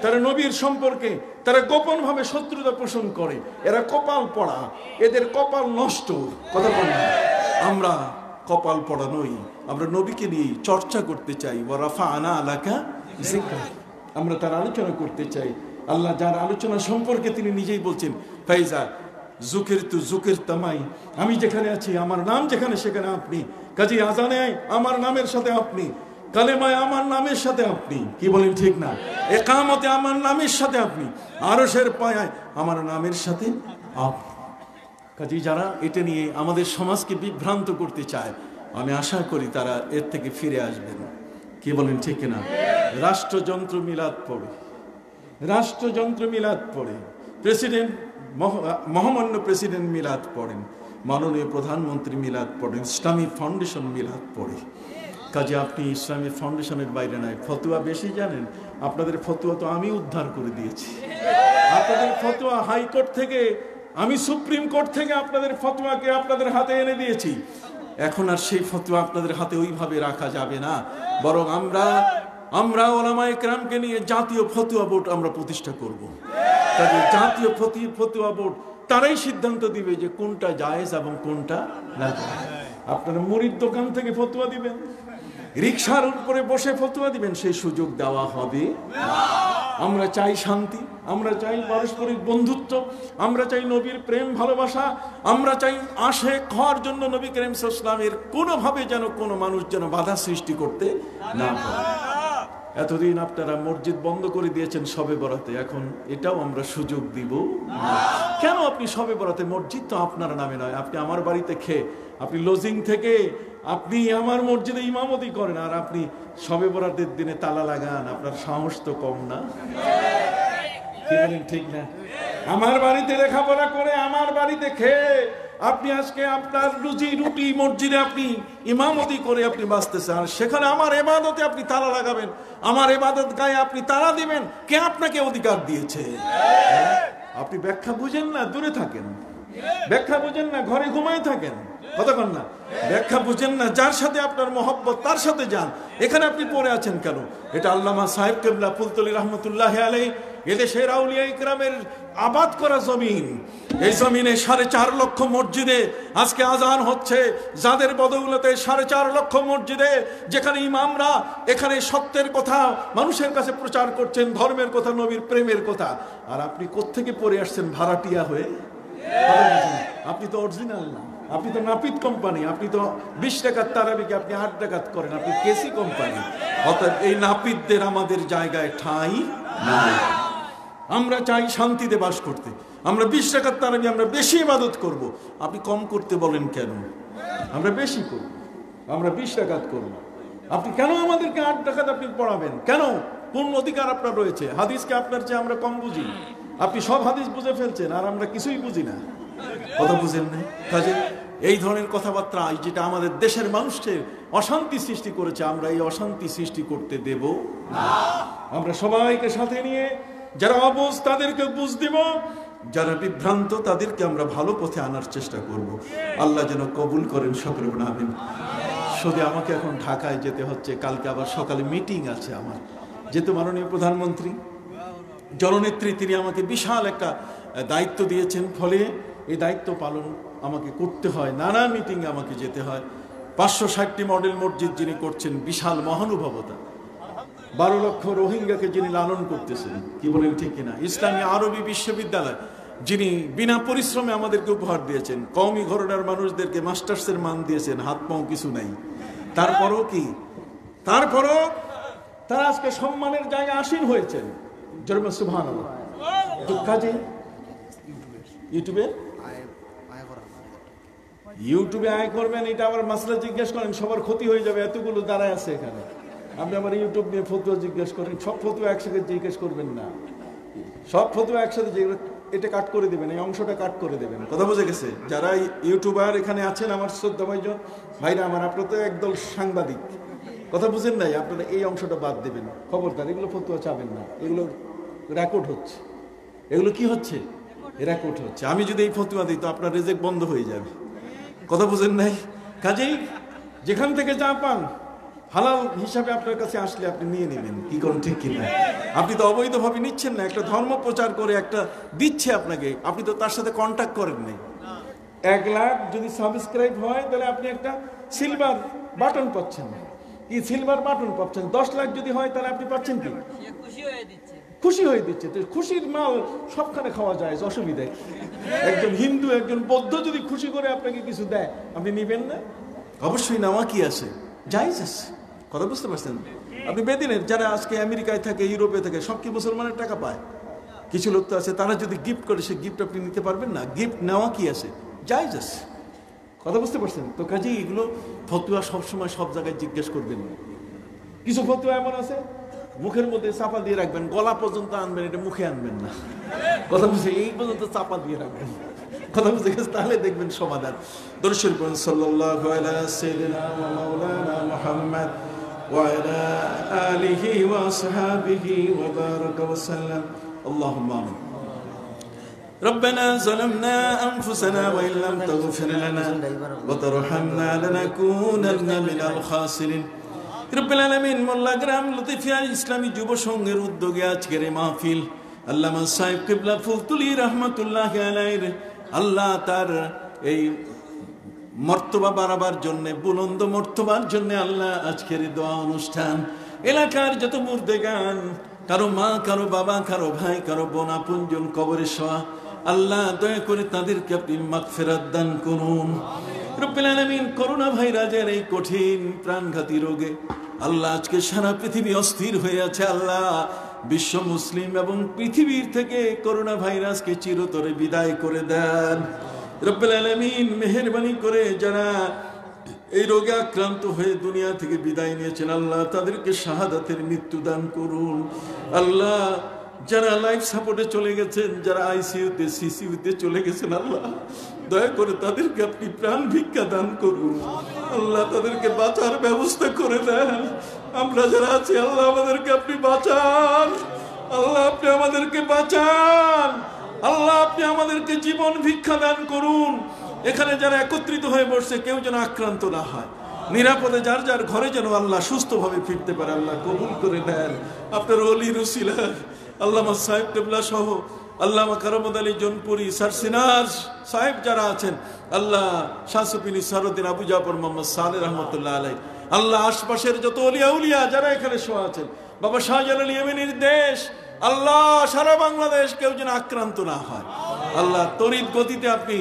তারা নবীর সম্পর্কে তারা গোপন ভাবে শত্রুতা পোষণ করে, এরা কপাল পড়া, এদের কপাল নষ্ট। কথা বলি, আমরা কপাল পড়া নই, আমরা নবীকে নিয়ে চর্চা করতে চাই। ওয়া রাফা'না লাকা যিকরা, আমরা তার আলোচনা করতে চাই। আল্লাহ যার আলোচনা সম্পর্কে তিনি নিজেই বলছেন ফাইজা যুকিরতু যুকিরতামাই, আমি যেখানে আছি আমার নাম যেখানে সেখানে আপনি। কাজী আজানে আমার নামের সাথে আপনি, কালেমায় আমার নামের সাথে আপনি। কি বলেন ঠিক না? একামতে আমার নামের সাথে আপনি, আরশের পায়ায় আমার নামের সাথে আপনি। কাজী যারা এটা নিয়ে আমাদের সমাজকে বিভ্রান্ত করতে চায়, আমি আশা করি তারা এর থেকে ফিরে আসবেন। কি বলেন ঠিক না? রাষ্ট্রযন্ত্র মিলাদ পড়ে, রাষ্ট্রযন্ত্র মিলাদ পড়ে, প্রেসিডেন্ট মহামান্য প্রেসিডেন্ট মিলাদ পড়েন, মাননীয় প্রধানমন্ত্রী মিলাদ পড়েন, ইসলামী ফাউন্ডেশন মিলাদ পড়ে। কাজে আপনি ইসলামী ফাউন্ডেশনের বাইরে নাই। ফতোয়া বেশি জানেন? আপনাদের ফতোয়া তো আমি উদ্ধার করে দিয়েছি। আপনাদের ফতোয়া হাইকোর্ট থেকে, আমি সুপ্রিম কোর্ট থেকে আপনাদের ফতোয়াকে আপনাদের হাতে এনে দিয়েছি। এখন আর সেই ফতোয়া আপনাদের হাতে ওইভাবে রাখা যাবে না, বরং আমরা উলামায়ে কেরামকে নিয়ে জাতীয় ফতোয়া বোর্ড আমরা প্রতিষ্ঠা করব। কাজে জাতীয় ফতোয়া বোর্ড তারাই সিদ্ধান্ত দিবে যে কোনটা জায়েজ এবং কোনটা না জায়েজ। আপনারা মুড়ির দোকান থেকে ফতোয়া দিবেন, রিকশার উপরে বসে ফতোয়া দিবেন, সেই সুযোগ দেওয়া হবে। আমরা চাই শান্তি, আমরা চাই পারস্পরিক বন্ধুত্ব, আমরা চাই নবীর প্রেম ভালোবাসা, আমরা চাই আশিক হওয়ার জন্য নবী করিম সাল্লাল্লাহু আলাইহি ওয়াসাল্লামের কোনোভাবে যেন কোনো মানুষ যেন বাধা সৃষ্টি করতে না পারে। এতদিন আপনারা মসজিদ বন্ধ করে দিয়েছেন শবে বরাতে, এখন এটাও আমরা সুযোগ দিব না। কেন? আপনি শবে বরাতে, মসজিদ তো আপনার নামে নয়, আপনি আমার বাড়িতে খেয়ে, আপনি লজিং থেকে আপনি আমার মসজিদে ইমামতি করেন, আর আপনি শবে বরাতের দিনে তালা লাগান, আপনার সাহস তো কম না? কি বলেন, ঠিক না? আমার বাড়িতে লেখাপড়া করে, আমার বাড়িতে খেয়ে আপনি আজকে আপনার রুজি রুটি মসজিদে আপনি ইমামতি করে আপনি বাঁচতেছেন, আর সেখানে আমার ইবাদতে আপনি তালা লাগাবেন, আমার ইবাদত গায়ে আপনি তালা দিবেন। কে আপনাকে অধিকার দিয়েছে? আপনি ব্যাখ্যা বুঝেন না, দূরে থাকেন। ব্যাখ্যা বুঝেন না, ঘরে ঘুমায় থাকেন। কতক্ষণ না? ব্যাখ্যা বুঝেন না, যার সাথে আপনার মহব্বত তার সাথে যান। এখানে আপনি পড়ে আছেন কেন? এটা আল্লামা সাহেব কেবলা ফুলতলি রহমতুল্লাহ আলাইহি এদেশের আউলিয়া ইকরামের আবাদ করা জমিন। এই জমিনে 4.5 লক্ষ মসজিদে আজকে আজান হচ্ছে, যাদের বদৌলতে 4.5 লক্ষ মসজিদে, যেখানে ইমামরা এখানে সত্যের কথা মানুষের কাছে প্রচার করছেন, ধর্মের কথা, নবীর প্রেমের কথা। আর আপনি কোত্থেকে পড়ে আসছেন ভাড়াটিয়া হয়ে? আপনি তো অরিজিনাল না, আপনি তো নাপিত কোম্পানি, আপনি তো 20 টাকার তারাবিকে আপনি 8 টাকাত করেন, আপনি কেসি কোম্পানি। অর্থাৎ এই নাপিতদের আমাদের জায়গায় ঠাঁই নাই। আমরা চাই শান্তিতে বাস করতে, আমরা 20 টাকার তারাবি আমরা বেশি ইবাদত করব। আপনি কম করতে বলেন কেন? আমরা বেশি করব, আমরা 20 টাকাত করব। আপনি কেন আমাদেরকে 8 টাকাত আপনি পড়াবেন কেন? কোন অধিকার আপনার রয়েছে? হাদিসকে আপনার চেয়ে আমরা কম বুঝি? আপনি সব হাদিস বুঝে ফেলছেন, আর আমরা কিছুই বুঝি না। কথা বুঝেন না? কাজে এই ধরনের কথাবার্তা যেটা আমাদের দেশের মানুষকে অশান্তি সৃষ্টি করেছে, আমরা এই অশান্তি সৃষ্টি করতে দেব না। আমরা সবাইকে সাথে নিয়ে, যারা অবুঝ তাদেরকে বুঝ দিব, যারা বিভ্রান্ত তাদেরকে আমরা ভালো পথে আনার চেষ্টা করব। আল্লাহ যেন কবুল করেন, সকলে বলুন আমিন। শুধু আমাকে এখন ঢাকায় যেতে হচ্ছে, কালকে আবার সকালে মিটিং আছে আমার। যেহেতু মাননীয় প্রধানমন্ত্রী জননেত্রী তিনি আমাকে বিশাল একটা দায়িত্ব দিয়েছেন, ফলে এই দায়িত্ব পালন আমাকে করতে হয়, নানা মিটিংয়ে আমাকে যেতে হয়। 560টি মডেল মসজিদ যিনি করছেন, বিশাল মহানুভবতা। 12 লক্ষ রোহিঙ্গাকে যিনি লালন করতেছেন, কি বলেন ঠিক কিনা? ইসলামী আরবি বিশ্ববিদ্যালয় যিনি বিনা পরিশ্রমে আমাদেরকে উপহার দিয়েছেন, কওমি ঘরানার মানুষদেরকে মাস্টার্সের মান দিয়েছেন, হাত পাও কিছু নাই। তারপরও কি? তারপরও তারা আজকে সম্মানের জায়গায় আসীন হয়েছেন। জরুর সুবহানাল্লাহ। তো কাজে ইউটিউবে আয় করবেন, এটা আবার মাসলা জিজ্ঞেস করেন, সবার ক্ষতি হয়ে যাবে, এতগুলো দাঁড়ায় আছে এখানে। আপনি আমার ইউটিউব নিয়ে ফতুয়া জিজ্ঞেস করেন, সব ফতুয়া একসাথে জিজ্ঞেস করবেন না, সব ফতুয়া একসাথে এটা কাট করে দেবেন, এই অংশটা কাট করে দেবেন। কথা বুঝে গেছে? যারা ইউটিউবার এখানে আছেন আমার শ্রদ্ধা ভাইরা আমার, আপনারা তো একদল সাংবাদিক, কথা বুঝেন নাই, আপনারা এই অংশটা বাদ দেবেন, খবরদার। এগুলো ফতুয়া চাবেন না, এগুলো রেকর্ড হচ্ছে। এগুলো কি হচ্ছে? রেকর্ড হচ্ছে। আমি যদি এই ফতুয়া দিই তো আপনার রিজেক্ট বন্ধ হয়ে যাবে। কথা বুঝেন নাই? কাজেই যেখান থেকে যা পান হালাল হিসাবে আপনার কাছে আসলে আপনি নিয়ে নেবেন। কি করেন, ঠিক কিনা? আপনি তো অবৈধভাবে নিচ্ছেন না, একটা ধর্ম প্রচার করে একটা দিচ্ছে আপনাকে, আপনি তো তার সাথে কন্ট্যাক্ট করেন নাই। 1 লাখ যদি সাবস্ক্রাইব হয় তাহলে আপনি একটা সিলভার বাটন পাচ্ছেন, কি সিলভার বাটন পাচ্ছেন। 10 লাখ যদি হয় তাহলে আপনি পাচ্ছেন কি? খুশি হয়ে দিচ্ছে। তো খুশির মাল সবখানে খাওয়া যায়, অসুবিধা কি? একজন হিন্দু একজন বৌদ্ধ যদি খুশি করে আপনাকে কিছু দেয়, আপনি নিবেন না? অবশ্যই নেওয়া কি আছে, জায়েজ আছে। কথা বুঝতে পারছেন? আপনি বেদিনের যারা আজকে আমেরিকায় থাকে, ইউরোপে থাকে, সব কি মুসলমানের টাকা পায়? কিছু লোক তো আছে তারা যদি গিফট করে, সে গিফট আপনি নিতে পারবেন না? গিফট নেওয়া কি আছে, জায়েজ আছে। কথা বুঝতে পারছেন তো? কাজেই এগুলো ফতুয়া সবসময় সব জায়গায় জিজ্ঞেস করবেন। কিছু ফতুয়া এমন আছে মুখের মধ্যে চাপা দিয়ে রাখবেন, গলা পর্যন্ত আনবেন, এটা মুখে আনবেন না। কথা বুঝে এই পর্যন্ত চাপা দিয়ে রাখবেন। কথা বুঝে গেছে? তাহলে দেখবেন সমাধান। দরুদ শরীফ পড়ুন, সাল্লাল্লাহু আলা সাইয়্যিদিনা ওয়া মাওলানা মুহাম্মদ ওয়া আলা আলিহি ওয়া আসহাবিহি ওয়া বারাকা ওয়া সাল্লাম। আল্লাহুম্মা আমিন। ربنا ظلمنا أنفسنا وإن لم تغفر لنا وترحمنا لنكونن من الخاسرين। রব্বুল আলামিন মোল্লা গ্রাম লতিফিয়া ইসলামী যুব সংঘের উদ্যোগে আজকের এই মাহফিল আল্লামা সাহেব কিবলা ফুলতুলি রহমাতুল্লাহি আলাইহি, আল্লাহ তার এই মর্তবা বাড়াবার জন্য, বুলন্দ মর্তবার জন্য আল্লাহ আজকের দোয়া অনুষ্ঠান, এলাকার যত মুর্দেগান, কারো মা, কারো বাবা, কারো ভাই, কারো বোন, আপনজন কবরে শোয়া, আল্লাহ দয়া করে তাদেরকে আপনি মাগফিরাত দান করুন। রব্বুল আলামিন করোনা ভাইরাসের এই কঠিন প্রাণঘাতী রোগে আল্লাহ আজকে সারা পৃথিবী অস্থির হয়ে আছে। আল্লাহ বিশ্ব মুসলিম এবং পৃথিবীর থেকে করোনা ভাইরাসকে চিরতরে বিদায় করে দেন। রব্বুল আলামিন মেহেরবানি করে যারা এই রোগে আক্রান্ত হয়ে দুনিয়া থেকে বিদায় নিয়েছেন, আল্লাহ তাদেরকে শাহাদাতের মৃত্যু দান করুন। আল্লাহ যারা লাইফ সাপোর্টে চলে গেছেন, যারা আইসিইউতে সিসিইউতে চলে গেছেন, আল্লাহ দয়া করে তাদেরকে আপনি প্রাণ ভিক্ষা দান করুন। আল্লাহ তাদেরকে বাঁচার ব্যবস্থা করে দেন। আমরা যারা আছি আল্লাহ আমাদেরকে আপনি বাঁচান। আল্লাহ আপনি আমাদেরকে বাঁচান। আল্লাহ আপনি আমাদেরকে জীবন ভিক্ষা দান করুন। এখানে যারা একত্রিত হয়ে বসছে কেউ যেন আক্রান্ত না হয়, নিরাপদে যার যার ঘরে যেন আল্লাহ সুস্থভাবে ফিরতে পারে। আল্লাহ কবুল করে নেন আপনার ওলির উসিলায়। আল্লামা সাহেব কেবলা সহ আল্লামা কারামত আলী জোনপুরি, স্যার সিনাজ সাহেব যারা আছেন, আল্লাহ শাহসুফিনী সারুদ্দিন আবু জাফর মোহাম্মদ সালেহ রহমতুল্লাহ আলাই, আল্লাহ আশপাশের যত ওলিয়া উলিয়া যারা এখানে শোয়া আছেন, বাবা শাহজালাল ইয়েমেনির দেশ, আল্লাহ সারা বাংলাদেশ কেউ যেন আক্রান্ত না হয়। আল্লাহ তড়িৎ গতিতে আপনি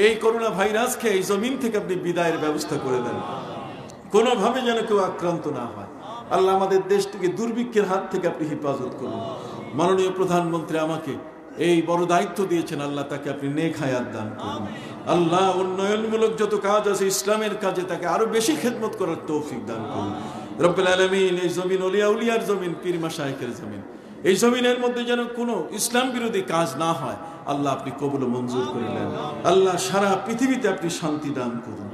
এই করোনা ভাইরাসকে এই জমিন থেকে আপনি বিদায়ের ব্যবস্থা করে দেন, কোনোভাবে যেন কেউ আক্রান্ত না হয়। আল্লাহ আমাদের দেশটিকে দুর্ভিক্ষের হাত থেকে আপনি হেফাজত করুন। মাননীয় প্রধানমন্ত্রী আমাকে এই বড় দায়িত্ব দিয়েছেন, আল্লাহ তাকে আপনি নেক হায়াত দান করুন। আল্লাহ উন্নয়নমূলক যত কাজ আছে ইসলামের কাজে তাকে আরো বেশি খেদমত করার তৌফিক দান করুন। রব্বুল আলামিন এই জমিন ওলিয়া উলিয়ার জমিন, পীর মাশায়েখের জমিন, এই জমিনের মধ্যে যেন কোনো ইসলাম বিরোধী কাজ না হয়, আল্লাহ আপনি কবুল ও মঞ্জুর করে নেন। আল্লাহ সারা পৃথিবীতে আপনি শান্তি দান করুন।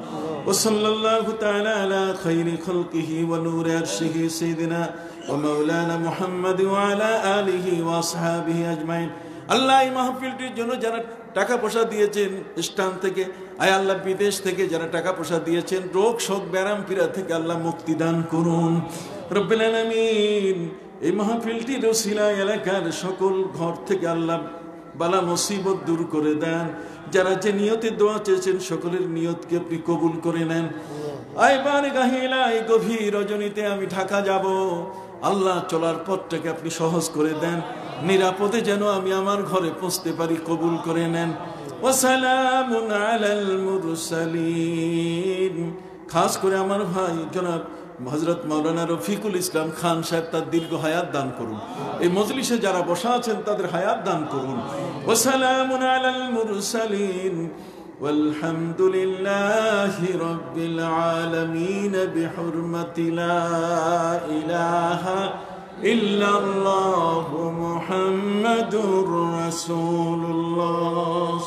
ওয়াসাল্লাল্লাহু তাআলা আলা খায়রি খালকিহি ওয়া নূরি আরশিহি সাইয়্যিদিনা ওয়া মাওলানা মুহাম্মাদ ওয়া আলা আলিহি ওয়া আসহাবিহি আজমাইন। আল্লাহ এই মাহফিলটির জন্য যারা টাকা পয়সা দিয়েছেন স্থান থেকে, আয় আল্লাহ বিদেশ থেকে যারা টাকা পয়সা দিয়েছেন, রোগ শোক ব্যারাম পীড়া থেকে আল্লাহ মুক্তি দান করুন। রব্বুল আলামিন এই মাহফিলটির ওসিলায় এলাকার সকল ঘর থেকে আল্লাহ বালা মুসিবত দূর করে দেন। যারা যে নিয়তে দোয়া চেয়েছেন সকলের নিয়তকে আপনি কবুল করে নেন। আইবার গাহিলা এই গভীর রজনীতে আমি ঢাকা যাব, আল্লাহ চলার পথটাকে আপনি সহজ করে দেন, নিরাপদে যেন আমি আমার ঘরে পৌঁছতে পারি, কবুল করে নেন। ওয়াসালামুন আলাল মুরসালিন। খাস করে আমার ভাই জনাব হযরত মাওলানা রফিকুল ইসলাম খান সাহেব, তার দীর্ঘ হায়াত দান করুন। এই মজলিসে যারা বসা আছেন তাদের হায়াত দান করুন। ওয়াসালামুন আলাল মুরসালিন ওয়ালহামদুলিল্লাহি রাব্বিল আলামিন বিহুরমাতি লা ইলাহা ইল্লাল্লাহু মুহাম্মাদুর রাসূলুল্লাহ।